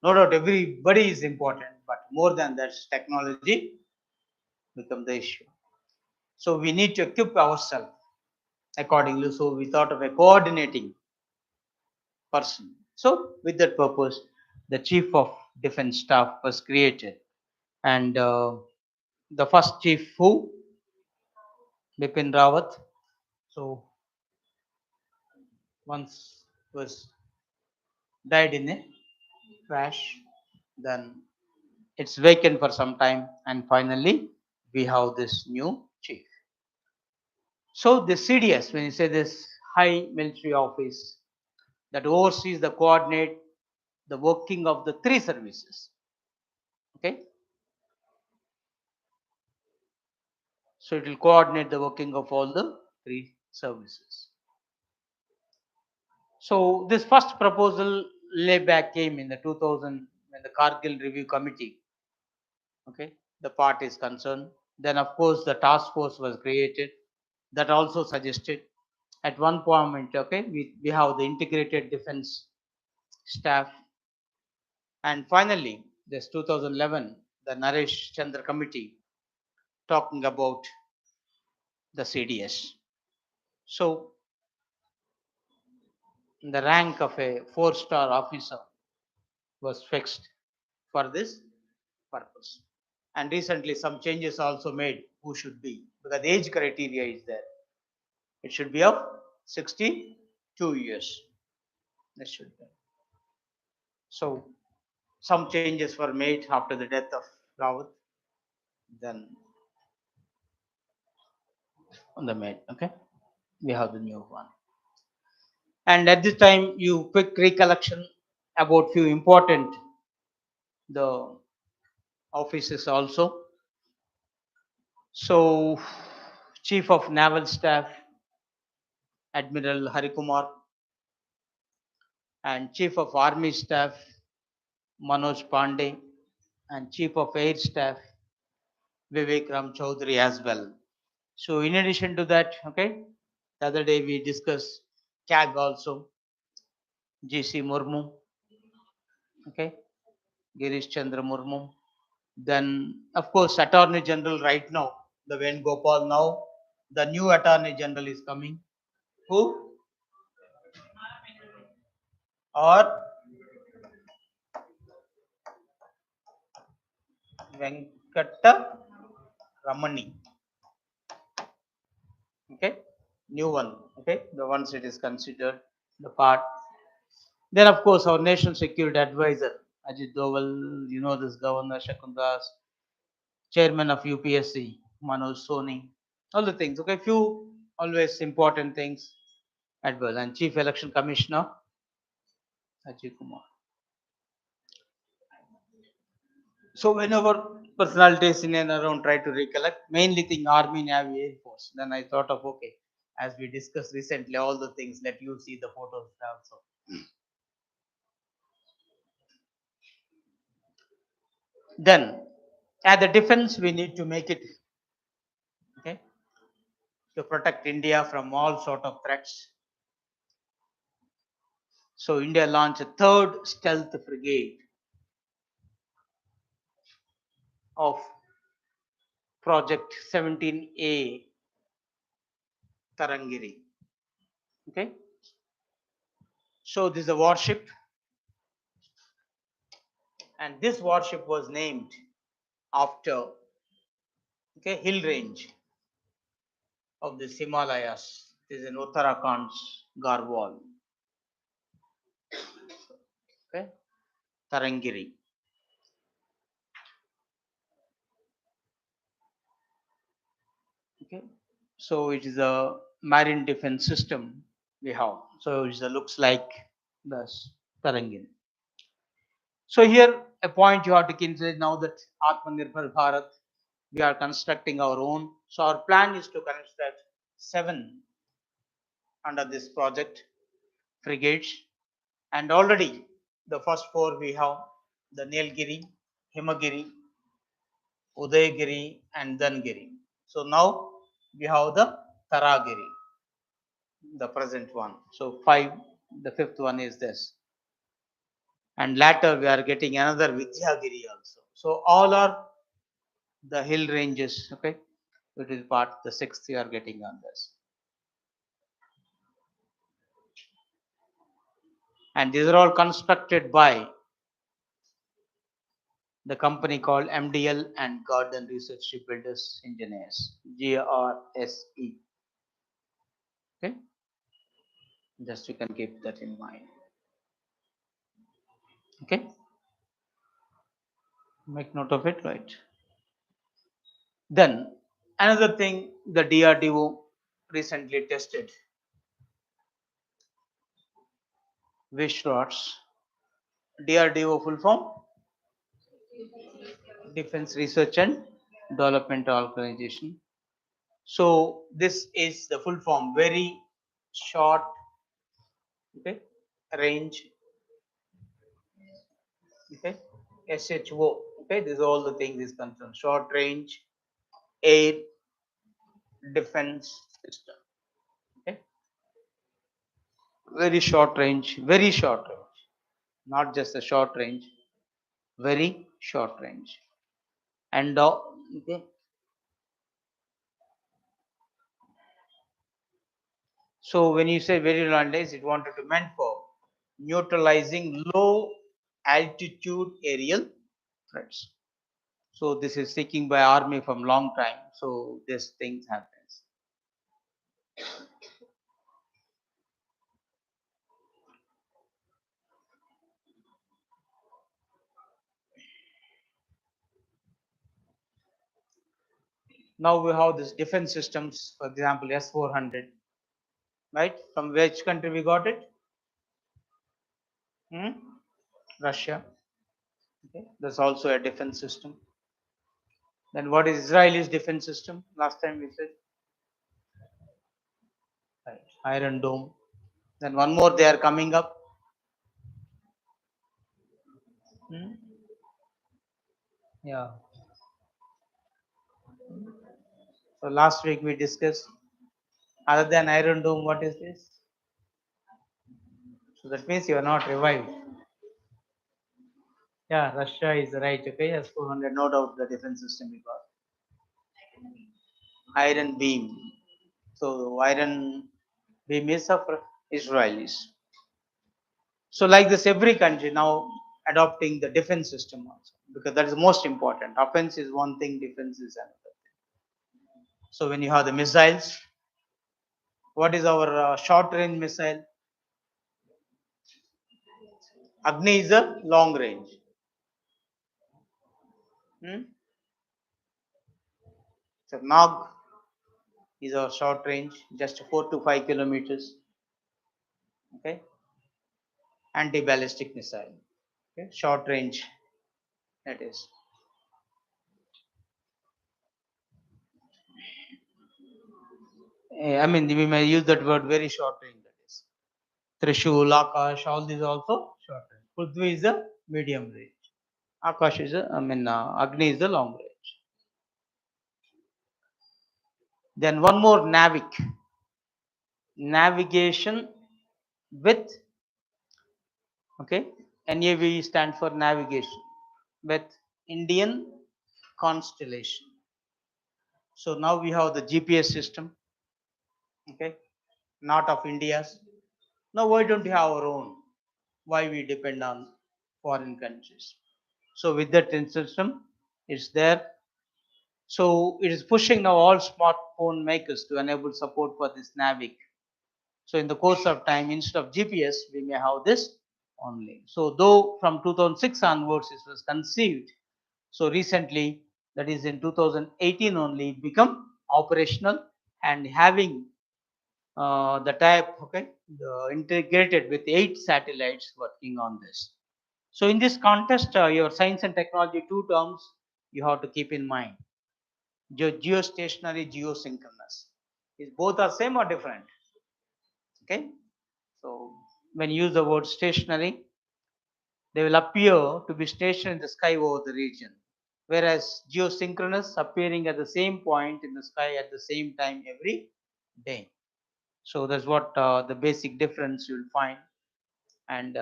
[SPEAKER 1] No doubt everybody is important, but more than that, technology becomes the issue. So we need to equip ourselves accordingly. So we thought of a coordinating person. So with that purpose, the Chief of Defence Staff was created. And the first chief who? Bipin Rawat. So once was died in a crash, then it's vacant for some time, and finally we have this new chief. So the CDS, when you say this high military office that oversees the coordinate the working of the three services. Okay. So it will coordinate the working of all the three services. So this first proposal layback came in the 2000 when the Kargil Review Committee, okay, the part is concerned. Then of course the task force was created that also suggested at one point, okay, we have the integrated defense staff. And finally this 2011 the Naresh Chandra Committee talking about the CDS. So the rank of a 4-star officer was fixed for this purpose. And recently some changes also made who should be, because the age criteria is there. It should be of 62 years. That should be. So some changes were made after the death of Rawat. Then on the made, okay, we have the new one. And at this time, you quick recollection about few important the offices also. So Chief of Naval Staff Admiral Harikumar, and Chief of Army Staff Manoj Pandey, and Chief of Air Staff Vivek Ram Chaudhary as well. So in addition to that, okay, the other day we discussed CAG also, GC Murmu, okay, Girish Chandra Murmu, Then, of course, Attorney General right now, the Venugopal now, the new Attorney General is coming. Who? Or Venkata Ramani. Okay, new one. Okay, the ones it is considered the part. Then, of course, our national security advisor Ajit Doval. You know this Governor Shakundas, Chairman of UPSC Manoj Soni. All the things. Okay, few always important things as well. And Chief Election Commissioner Ajay Kumar. So whenever personalities in and around try to recollect, mainly thing Army, Navy, Air Force. Then I thought of okay, as we discussed recently, all the things. Let you see the photos also. Then, at the defense, we need to make it okay to protect India from all sort of threats. So India launched a third stealth brigade of Project 17A Tarangiri. Okay. So this is a warship, and this warship was named after okay hill range of the Himalayas. It is in Uttarakhand's Garhwal. Okay, Tarangiri. Okay, so it is a marine defense system we have. So it looks like this Tarangiri. So here a point you have to consider now that Atmanirbhar Bharat, we are constructing our own. So our plan is to construct 7 under this project frigates, and already the first 4 we have the Nilgiri, Himagiri, Udayagiri, and Dangiri. So now we have the Taragiri, the present one. So 5, the 5th one is this. And later we are getting another Vidyagiri also. So all are the hill ranges, okay? It is part, the 6th we are getting on this. And these are all constructed by the company called MDL and Garden Research Shipbuilders Engineers, GRSE. Okay, just you can keep that in mind. Okay, make note of it, right? Then another thing, the DRDO recently tested VALI. DRDO full form Defense Research and Development Organization. So this is the full form, very short, okay, range, okay, SHO, okay, this is all the things is concerned, short range air defense system, okay, very short range, not just a short range, very short range, and okay. So when you say very long range, it wanted to meant for neutralizing low altitude aerial threats. So this is seeking by army from long time. So this thing happens. Now we have this defense systems, for example, S-400, right? From which country we got it? Russia. Okay, that's also a defense system. Then what is Israel's defense system? Last time we said, right, Iron Dome. Then one more they are coming up. Yeah. So last week we discussed, other than Iron Dome, what is this? So that means you are not revived. Yeah, Russia is right. Okay, S-400, no doubt the defense system we got. Iron beam. So iron beam is of Israelis. So like this, every country now adopting the defense system also, because that is most important. Offense is one thing, defense is another. So when you have the missiles, what is our short range missile? Agni is a long range. Hmm? So Nag is our short range, just 4 to 5 kilometers. Okay, anti-ballistic missile. Okay, short range. That is. I mean, we may use that word very short range. That is. Trishul, Akash, all these also short range. Prithvi is a medium range. Akash is a, Agni is the long range. Then one more navigation with, okay, NAV stands for navigation with Indian constellation. So now we have the GPS system, okay, not of India's. Now why don't we have our own? Why we depend on foreign countries? So with that system, it's there. So it is pushing now all smartphone makers to enable support for this Navic. So in the course of time, instead of GPS, we may have this only. So though from 2006 onwards it was conceived, so recently, that is in 2018 only, become operational and having the type, okay, integrated with 8 satellites working on this. So in this contest, your science and technology, two terms you have to keep in mind. Geostationary, geosynchronous. Is both are same or different? Okay. So when you use the word stationary, they will appear to be stationed in the sky over the region, whereas geosynchronous appearing at the same point in the sky at the same time every day. So that's what the basic difference you'll find, and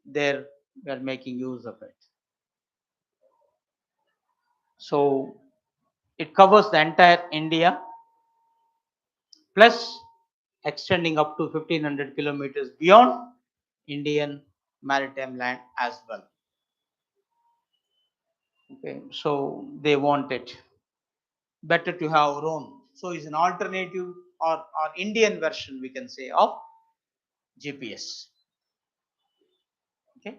[SPEAKER 1] there we are making use of it. So it covers the entire India, plus extending up to 1500 kilometers beyond Indian maritime land as well. Okay, so they want it better to have our own. So it's an alternative or Indian version, we can say, of GPS. Okay,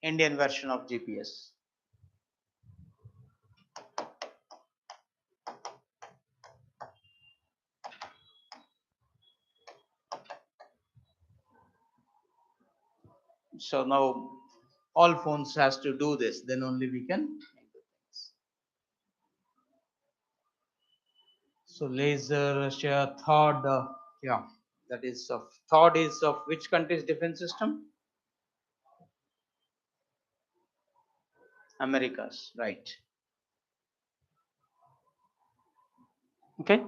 [SPEAKER 1] Indian version of GPS. So now all phones has to do this, then only we can make the things. So laser, Russia, third, yeah, that is of third is of which country's defense system? America's, right? Okay.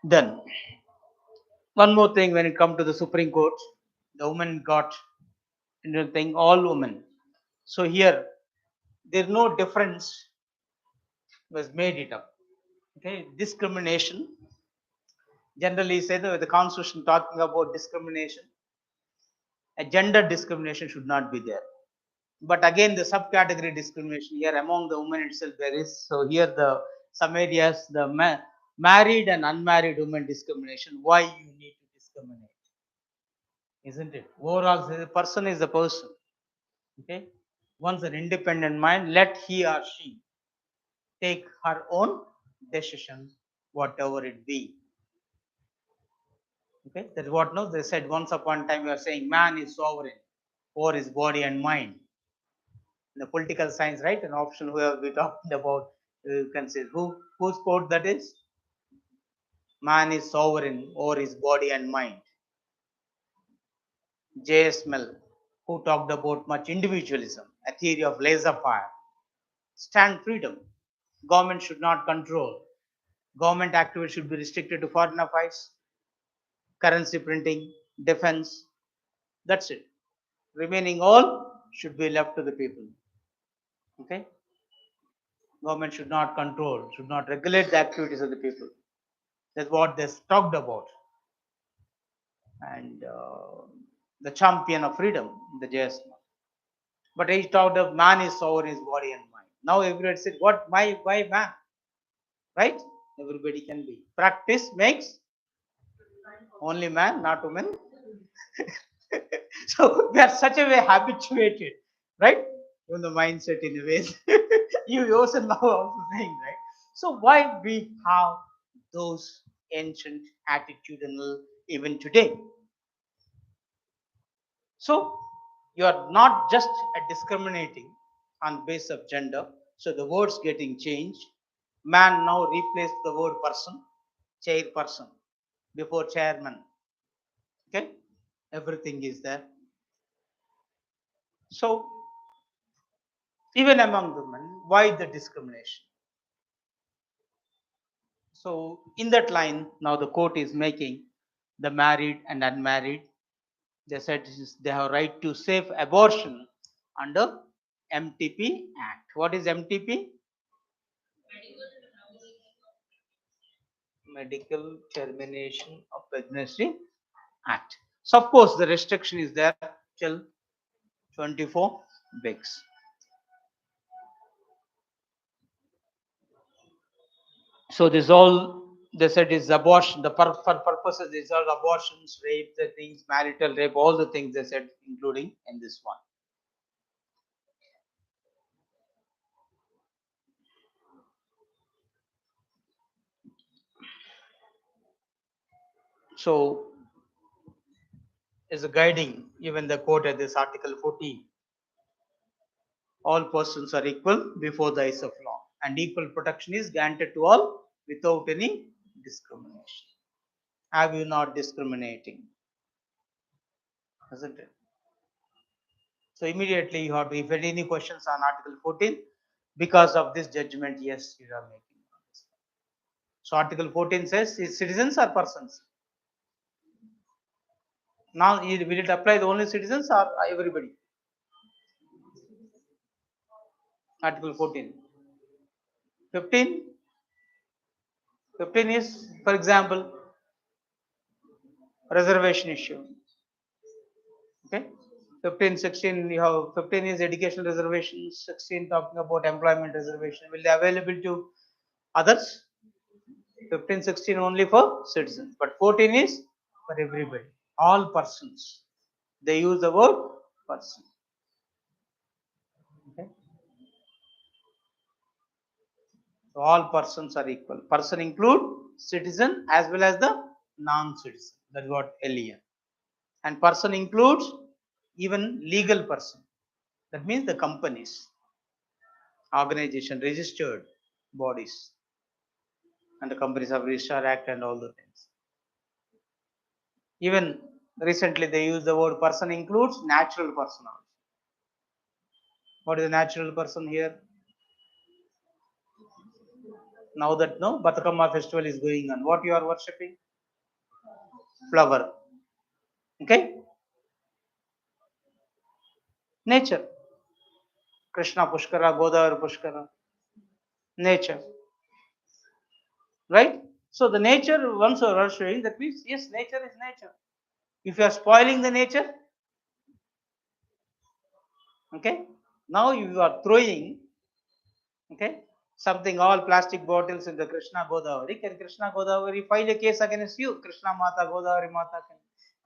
[SPEAKER 1] Then one more thing, when it comes to the Supreme Court, the women got thing, all women. So here there no difference was made it up. Okay, discrimination. Generally say that the constitution talking about discrimination, a gender discrimination should not be there. But again, the subcategory discrimination here among the women itself there is. So here the some areas the married and unmarried women discrimination. Why you need to discriminate? Isn't it? Overall, the person is the person. Okay. Once an independent mind, let he or she take her own decision, whatever it be. Okay, that's what no, they said once upon a time we are saying man is sovereign over his body and mind. In the political science, right? An option who have we talking about, you can say whose quote that is? Man is sovereign over his body and mind. J.S. Mill, who talked about much individualism, a theory of laissez-faire, stand freedom. Government should not control. Government activity should be restricted to foreign affairs. currency printing, defense. That's it. Remaining all should be left to the people. Okay. Government should not control, should not regulate the activities of the people. That's what they talked about. And the champion of freedom, the JS. But he talked of man is sovereign his body and mind. Now everybody said, what, why man? Right? Everybody can be. Practice makes only man, not woman. So we are such a way habituated, right? Even the mindset in a way. You yourself now also saying, right? So why we have those ancient attitudinal even today? So you are not just discriminating on base of gender. So the words getting changed. Man now replaced the word person, chairperson before chairman. Okay, everything is there. So even among women, why the discrimination? So in that line, now the court is making the married and unmarried. They said they have right to safe abortion under MTP Act. What is MTP? Medical Termination of Pregnancy Act. So of course the restriction is there till 24 weeks. So this all they said is abortion. The purposes these are abortions, rape, the things, marital rape, all the things they said, including in this one. So is a guiding even the court at this Article 14. All persons are equal before the eyes of law, and equal protection is granted to all without any discrimination. Have you not discriminating? Isn't it? So immediately you have to, if any questions on Article 14, because of this judgment, yes, you are making. So Article 14 says citizens are persons. Now will it apply the only citizens or everybody? Article 14. 15. 15 is, for example, reservation issue. Okay. 15, 16, you have 15 is educational reservations, 16 talking about employment reservation. Will they available to others? 15, 16 only for citizens, but 14 is for everybody, all persons. They use the word person. Okay. So all persons are equal. Person include citizen as well as the non-citizen. That's what earlier. And person includes even legal person. That means the companies, organization, registered bodies, and the Companies of Registrar Act and all the things. Even recently they use the word person includes natural person also. What is a natural person here? Now that no Batakama festival is going on, what you are worshipping? Flower. Okay? Nature. Krishna Pushkara, Godavari Pushkara. Nature. Right? So the nature, once you are worshipping, that means yes, nature is nature. If you are spoiling the nature, okay, now you are throwing, okay, something, all plastic bottles in the Krishna Godavari. Can Krishna Godavari file a case against you? Krishna Mata, Godavari Mata.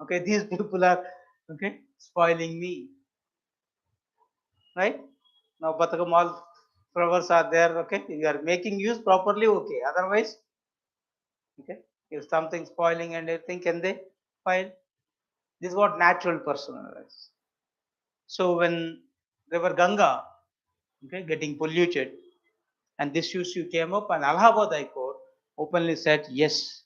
[SPEAKER 1] Okay, these people are, okay, spoiling me. Right? Now Batakam all flowers are there, okay, you are making use properly, okay, otherwise, okay, if something spoiling and everything, can they file? This is what natural person is. So when river Ganga, okay, getting polluted, and this issue came up, and Allahabad High Court openly said, yes,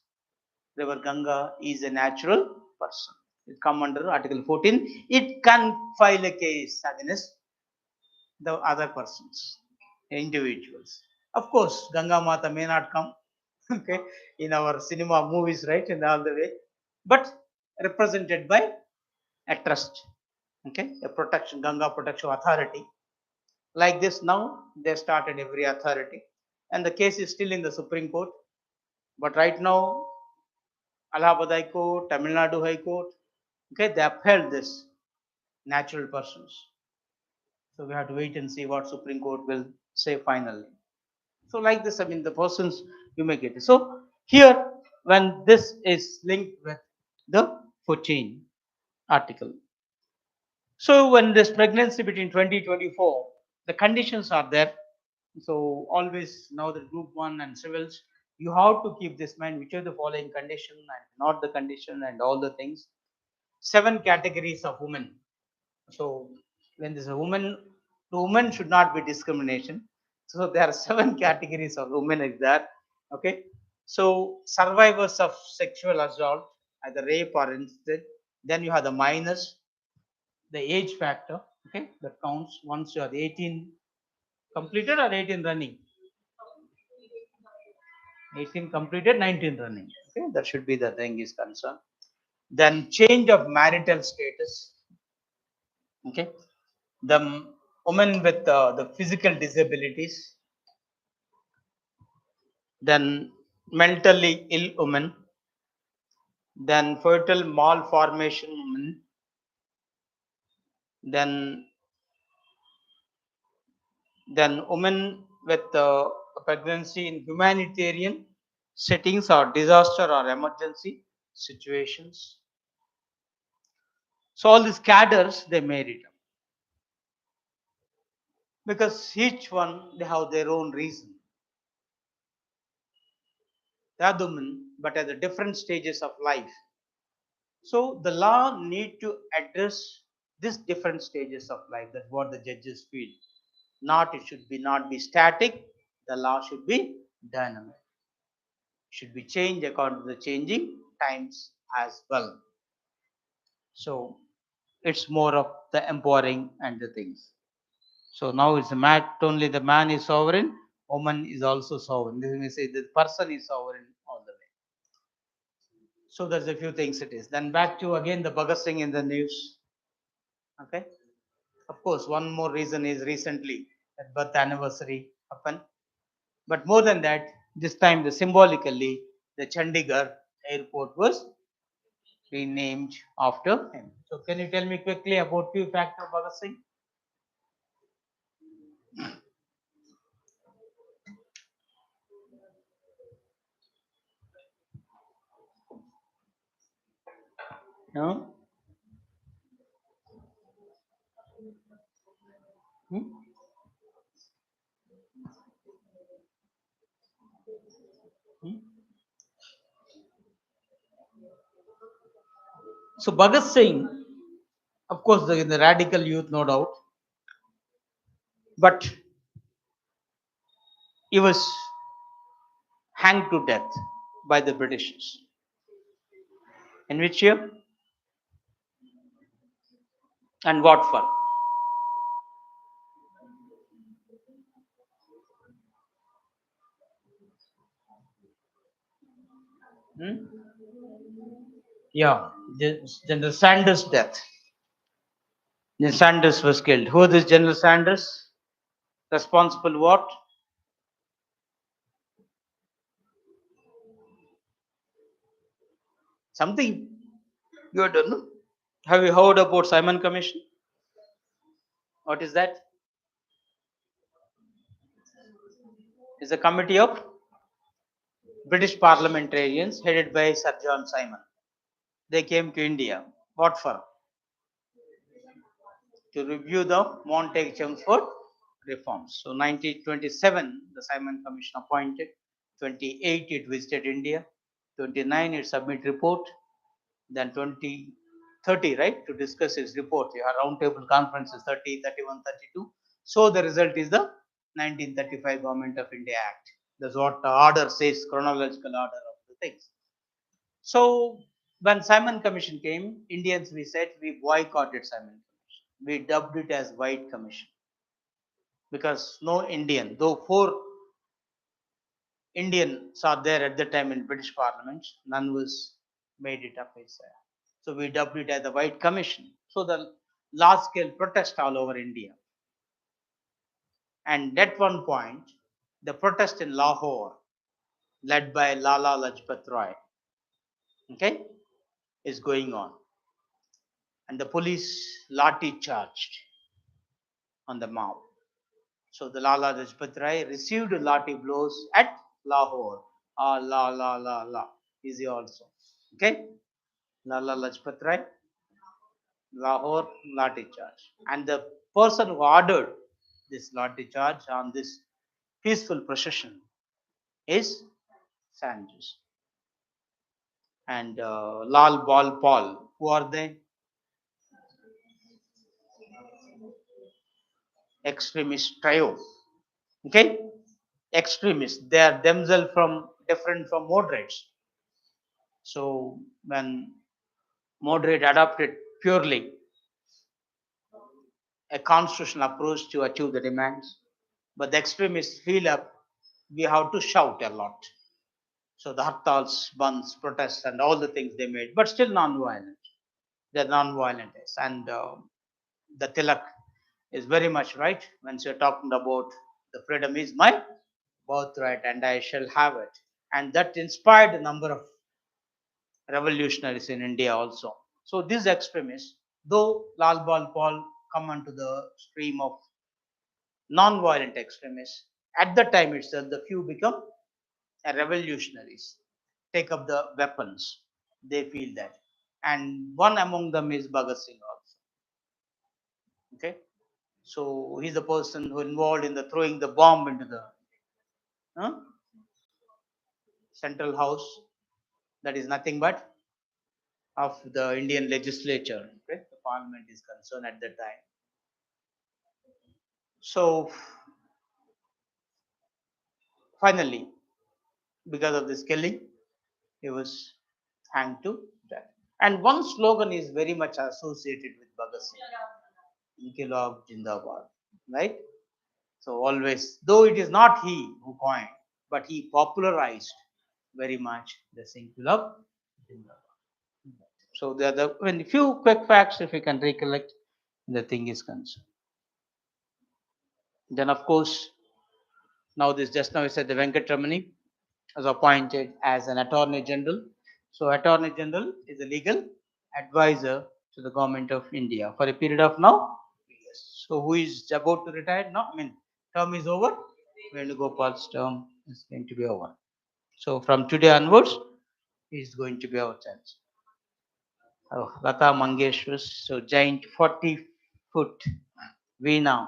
[SPEAKER 1] river Ganga is a natural person. It come under Article 14. It can file a case against the other persons, individuals. Of course, Ganga Mata may not come, okay, in our cinema movies, right, in all the way. but represented by a trust, okay, a protection, Ganga Protection Authority. Like this, now they started every authority, and the case is still in the Supreme Court. But right now, Allahabad High Court, Tamil Nadu High Court, okay, they upheld this natural persons. So we have to wait and see what Supreme Court will say finally. So like this, I mean, the persons you may get it. So here, when this is linked with the 14 article. So when this pregnancy between 2024, the conditions are there. So always now the group 1 and civils, you have to keep this mind, which are the following condition and not the condition and all the things. 7 categories of women. So when there's a woman, the woman should not be discrimination. So there are 7 categories of women is there. Okay. So survivors of sexual assault, either rape or incest. Then you have the minors, the age factor. Okay, that counts once you are 18 completed or 18 running. 18 completed, 19 running. Okay, that should be the thing is concerned. Then change of marital status. Okay, the woman with the physical disabilities, then mentally ill woman, then fertile malformation woman, then women with pregnancy in humanitarian settings or disaster or emergency situations. So all these cadres they made it up because each one they have their own reason. They are the women, but at the different stages of life. So the law need to address these different stages of life. That's what the judges feel. Not it should be not be static. The law should be dynamic. Should be changed according to the changing times as well. So it's more of the empowering and the things. So now it's not only the man is sovereign, woman is also sovereign. This may say the person is sovereign all the way. So there's a few things it is. Then back to again the Bhagat Singh in the news. Okay. Of course, one more reason is recently that birth anniversary happened. But more than that, this time the symbolically the Chandigarh airport was renamed after him. So can you tell me quickly about few facts of Bhagat Singh? No? Hmm? Hmm? So Bhagat Singh, of course, the radical youth, no doubt, but he was hanged to death by the Britishers. In which year? And what for? Hmm? Yeah, General Sanders' death. General Sanders was killed. Who is General Sanders? Responsible what? Something you don't know. Have you heard about Simon Commission? What is that? It's a committee of British parliamentarians headed by Sir John Simon. They came to India. What for? To review the Montague-Chelmsford reforms. So 1927, the Simon Commission appointed. 28, it visited India. 29, it submit report. Then 2030, right, to discuss its report. You have roundtable conferences 30, 31, 32. So the result is the 1935 Government of India Act. That's what the order says, chronological order of the things. So when Simon Commission came, Indians we said we boycotted Simon Commission. We dubbed it as White Commission because no Indian, though 4 Indians are there at the time in British Parliament, none was made it up as so we dubbed it as the White Commission. So the large scale protest all over India. And at one point, the protest in Lahore, led by Lala Lajpat Rai, okay, is going on. And the police lathi charged on the mob. So the Lala Lajpat Rai received lathi blows at Lahore. Ah, la. Easy also. Okay. Lala Lajpat Rai, Lahore, lathi charge. And the person who ordered this lathi charge on this peaceful procession is Sanjus. And Lal Bal Paul. Who are they? Extremist trio. Okay? Extremists. They are themselves from different from moderates. So when moderate adopted purely a constitutional approach to achieve the demands, but the extremists feel up we have to shout a lot. So the hartals, bunds, protests, and all the things they made, but still non-violent. They're non-violent, and the Tilak is very much right when you're talking about the freedom is my birthright and I shall have it. And that inspired a number of revolutionaries in India also. So these extremists, though Lal Bal Paul come onto the stream of non-violent extremists, at the time itself the few become revolutionaries, take up the weapons. They feel that. And one among them is Bhagat Singh also. Okay. So he's the person who involved in the throwing the bomb into the central house. That is nothing but of the Indian legislature. Okay? The parliament is concerned at that time. So finally, because of this killing, he was hanged to death. And one slogan is very much associated with Bhagat Singh, Inkilab Jindabad, right? So always, though it is not he who coined, but he popularized very much the Inkilab Jindabad. So there are the when few quick facts, if we can recollect, the thing is concerned. Then of course, now this just now I said the Venkatramani was appointed as an Attorney General. So Attorney General is a legal advisor to the government of India for a period of now 3 years. So who is about to retire now? I mean, term is over. Venugopal's term is going to be over. So from today onwards, he is going to be our chance. Oh, Lata Mangeshwar's, so giant 40-foot Veena,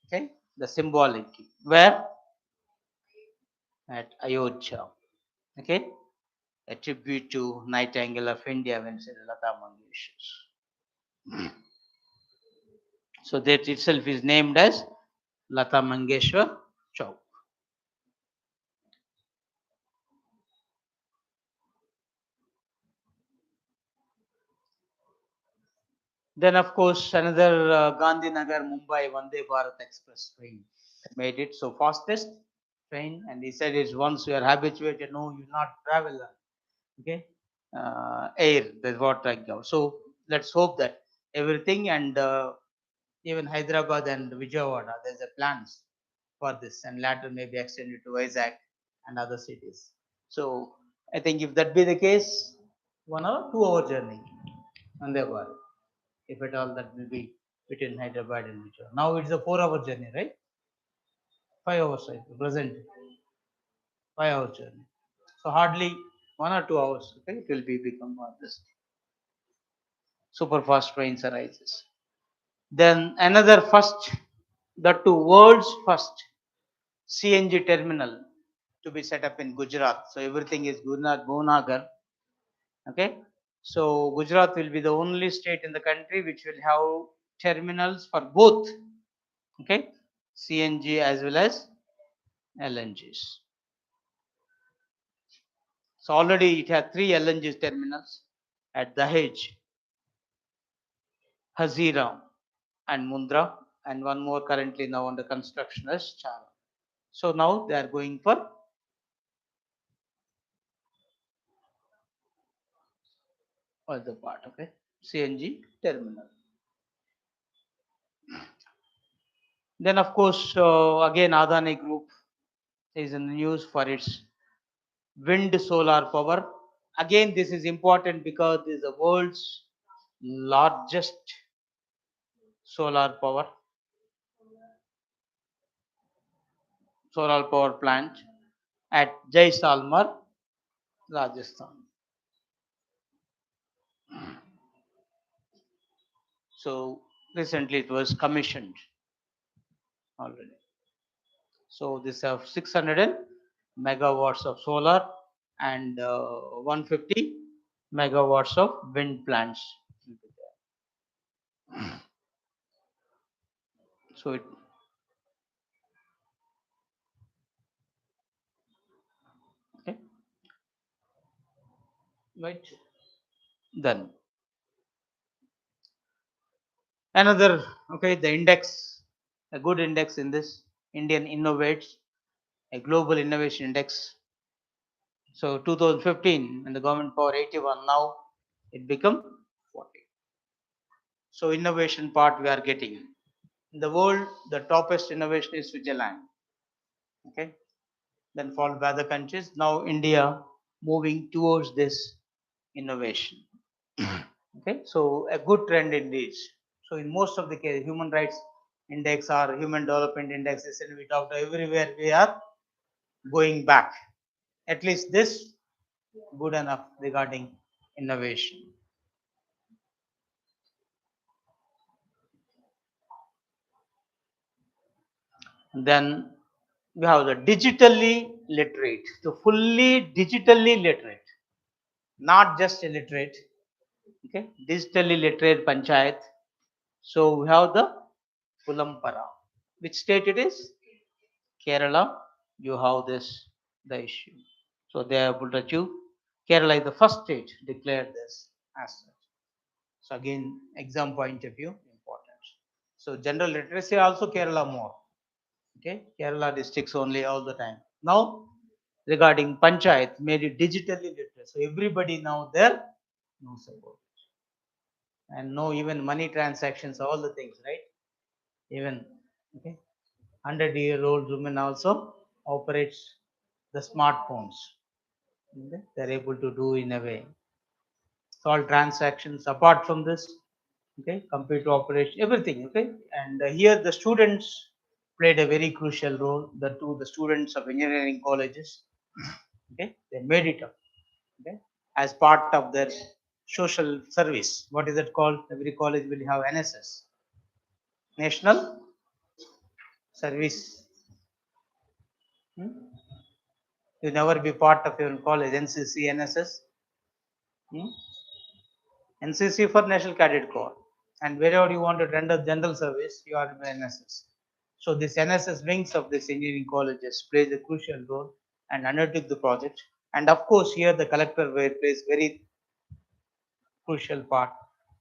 [SPEAKER 1] okay, the symbolic, where? At Ayodhya, okay, a tribute to Nightingale of India when said Lata Mangeshwar's. So that itself is named as Lata Mangeshwar Chowk. Then of course another Gandhinagar Mumbai Vande Bharat Express train made it so fastest train, and he said it's once you are habituated, no, you not travel, okay, air. That's what I go. So let's hope that everything and even Hyderabad and Vijayawada, there's a plans for this, and later may be extended to Vizag and other cities. So I think if that be the case, 1 hour, 2 hour journey, Vande Bharat, if at all that will be between Hyderabad and Vijayawada. Now it's a 4 hour journey, right? 5 hours, right? Present 5 hour journey. So hardly 1 or 2 hours, okay, it will be become this super fast trains arises. Then another first, the two world's first CNG terminal to be set up in Gujarat. So everything is Gunagar. Okay. So Gujarat will be the only state in the country which will have terminals for both. Okay. CNG as well as LNGs. So already it has 3 LNG terminals at Dahej, Hazira, and Mundra, and one more currently now under construction as Chara. So now they are going for other part. Okay, CNG terminal. Then of course, again Adani Group is in the news for its wind solar power. Again, this is important because this is the world's largest solar power plant at Jaisalmer, Rajasthan. So recently it was commissioned already. So this have 600 megawatts of solar and 150 megawatts of wind plants. So it okay, right. Then another okay, the index, a good index in this Indian Innovates, a global innovation index. So 2015 when the government power 81, now it become 40. So innovation part we are getting. In the world, the toppest innovation is Switzerland. Okay, then followed by other countries. Now India moving towards this innovation. Okay, so a good trend indeed. So in most of the case, human rights index or human development indexes, and we talked everywhere we are going back. At least this good enough regarding innovation. Then we have the digitally literate, so fully digitally literate, not just illiterate. Okay, digitally literate Panchayat. So we have the Pulampara. Which state it is? Kerala. You have this the issue. So they are able to achieve. Kerala is the first state declared this as such. So again, exam point of view, important. So general literacy also Kerala more. Okay, Kerala districts only all the time. Now regarding Panchayat, made it digitally literate. So everybody now there knows about it. And know even money transactions, all the things, right? Even okay, 100-year-old woman also operates the smartphones. Okay? They're able to do in a way. So all transactions apart from this, okay, computer operation, everything, okay. And here the students played a very crucial role. The students of engineering colleges, okay, they made it up, okay, as part of their social service. What is it called? Every college will have NSS, National Service. Hmm? You never be part of your college NCC, NSS. Hmm? NCC for National Cadet Corps, and wherever you want to render general service, you are in NSS. So this NSS wings of this engineering colleges plays a crucial role and undertook the project. And of course, here the collector plays very crucial part.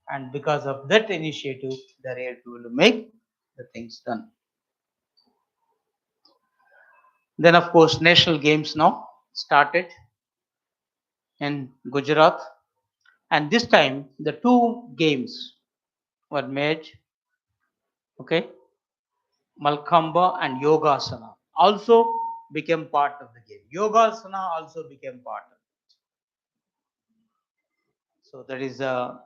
[SPEAKER 1] And because of that initiative, they are able to make the things done. Then, of course, national games now started in Gujarat, and this time the two games were made. Okay, Malkhamba and Yogasana also became part of the game. Yogasana also became part of it. So that is a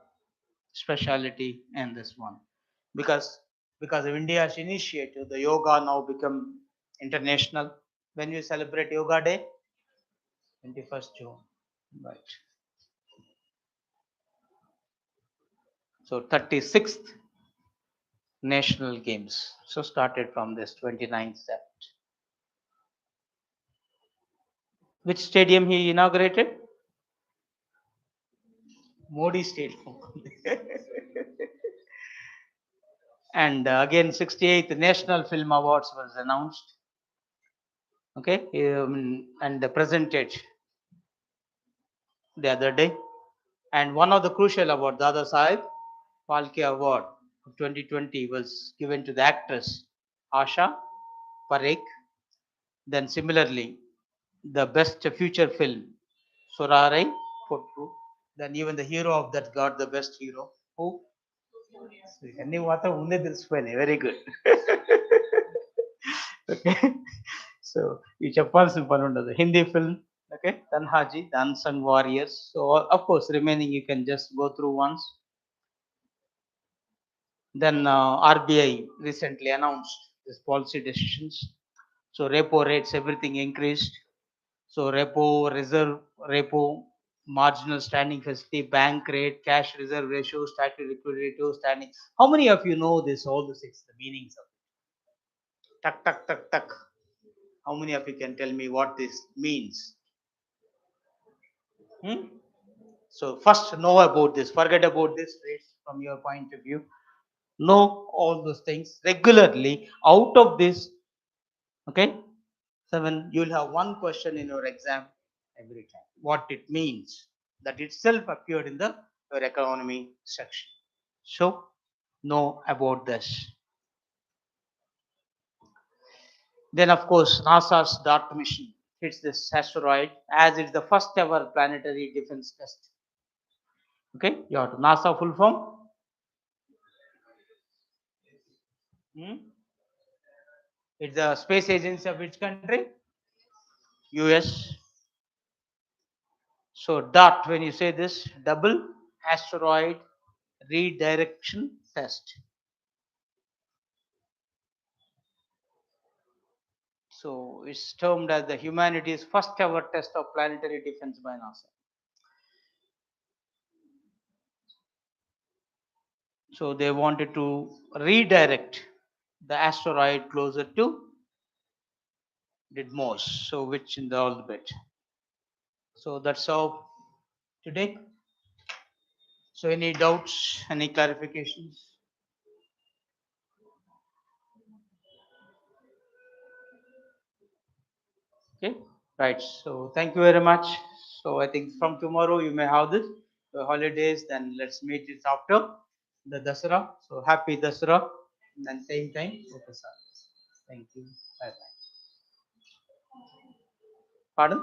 [SPEAKER 1] speciality in this one. Because of India's initiative, the yoga now become international. When you celebrate Yoga Day, 21st June. Right. So 36th National Games. So started from this 29th Sept. Which stadium he inaugurated? Modi Stadium. And again 68th National Film Awards was announced. Okay, and presented the other day. And one of the crucial awards, Dada Saheb Phalke Award of 2020, was given to the actress Asha Parekh. Then similarly, the best feature film Sorarai Potru Then even the hero of that got the best hero. Who? Any water unde తెలుసుపోయినాయి. Very good. Okay. So ఈ చెప్పాల్సిన పని ఉండదు. Hindi film. Okay. Tanhaji, the Unsung Warriors. So of course remaining you can just go through once. Then RBI recently announced this policy decisions. So repo rates, everything increased. So repo, reserve repo, marginal standing facility, bank rate, cash reserve ratio, statutory liquidity ratio, standing. How many of you know this? All the six, the meanings of it? Tuck, tuck, tuck, tuck. How many of you can tell me what this means? So first know about this. Forget about this rates from your point of view. Know all those things regularly. Out of this, okay, 7, you'll have one question in your exam every time. What it means. That itself appeared in the your economy section. So know about this. Then of course NASA's DART mission hits this asteroid as it's the first ever planetary defense test. Okay, you have NASA full form. It's the space agency of which country? US. So DART, when you say this, double asteroid redirection test. So it's termed as the humanity's first ever test of planetary defense by NASA. So they wanted to redirect the asteroid closer to Didymos, so which in the orbit. So that's how today. So any doubts, any clarifications? Okay, right. So thank you very much. So I think from tomorrow you may have this the holidays. Then let's meet it after the Dasara. So happy Dasara. And same time. Okay, sir. Thank you. Bye bye. Pardon?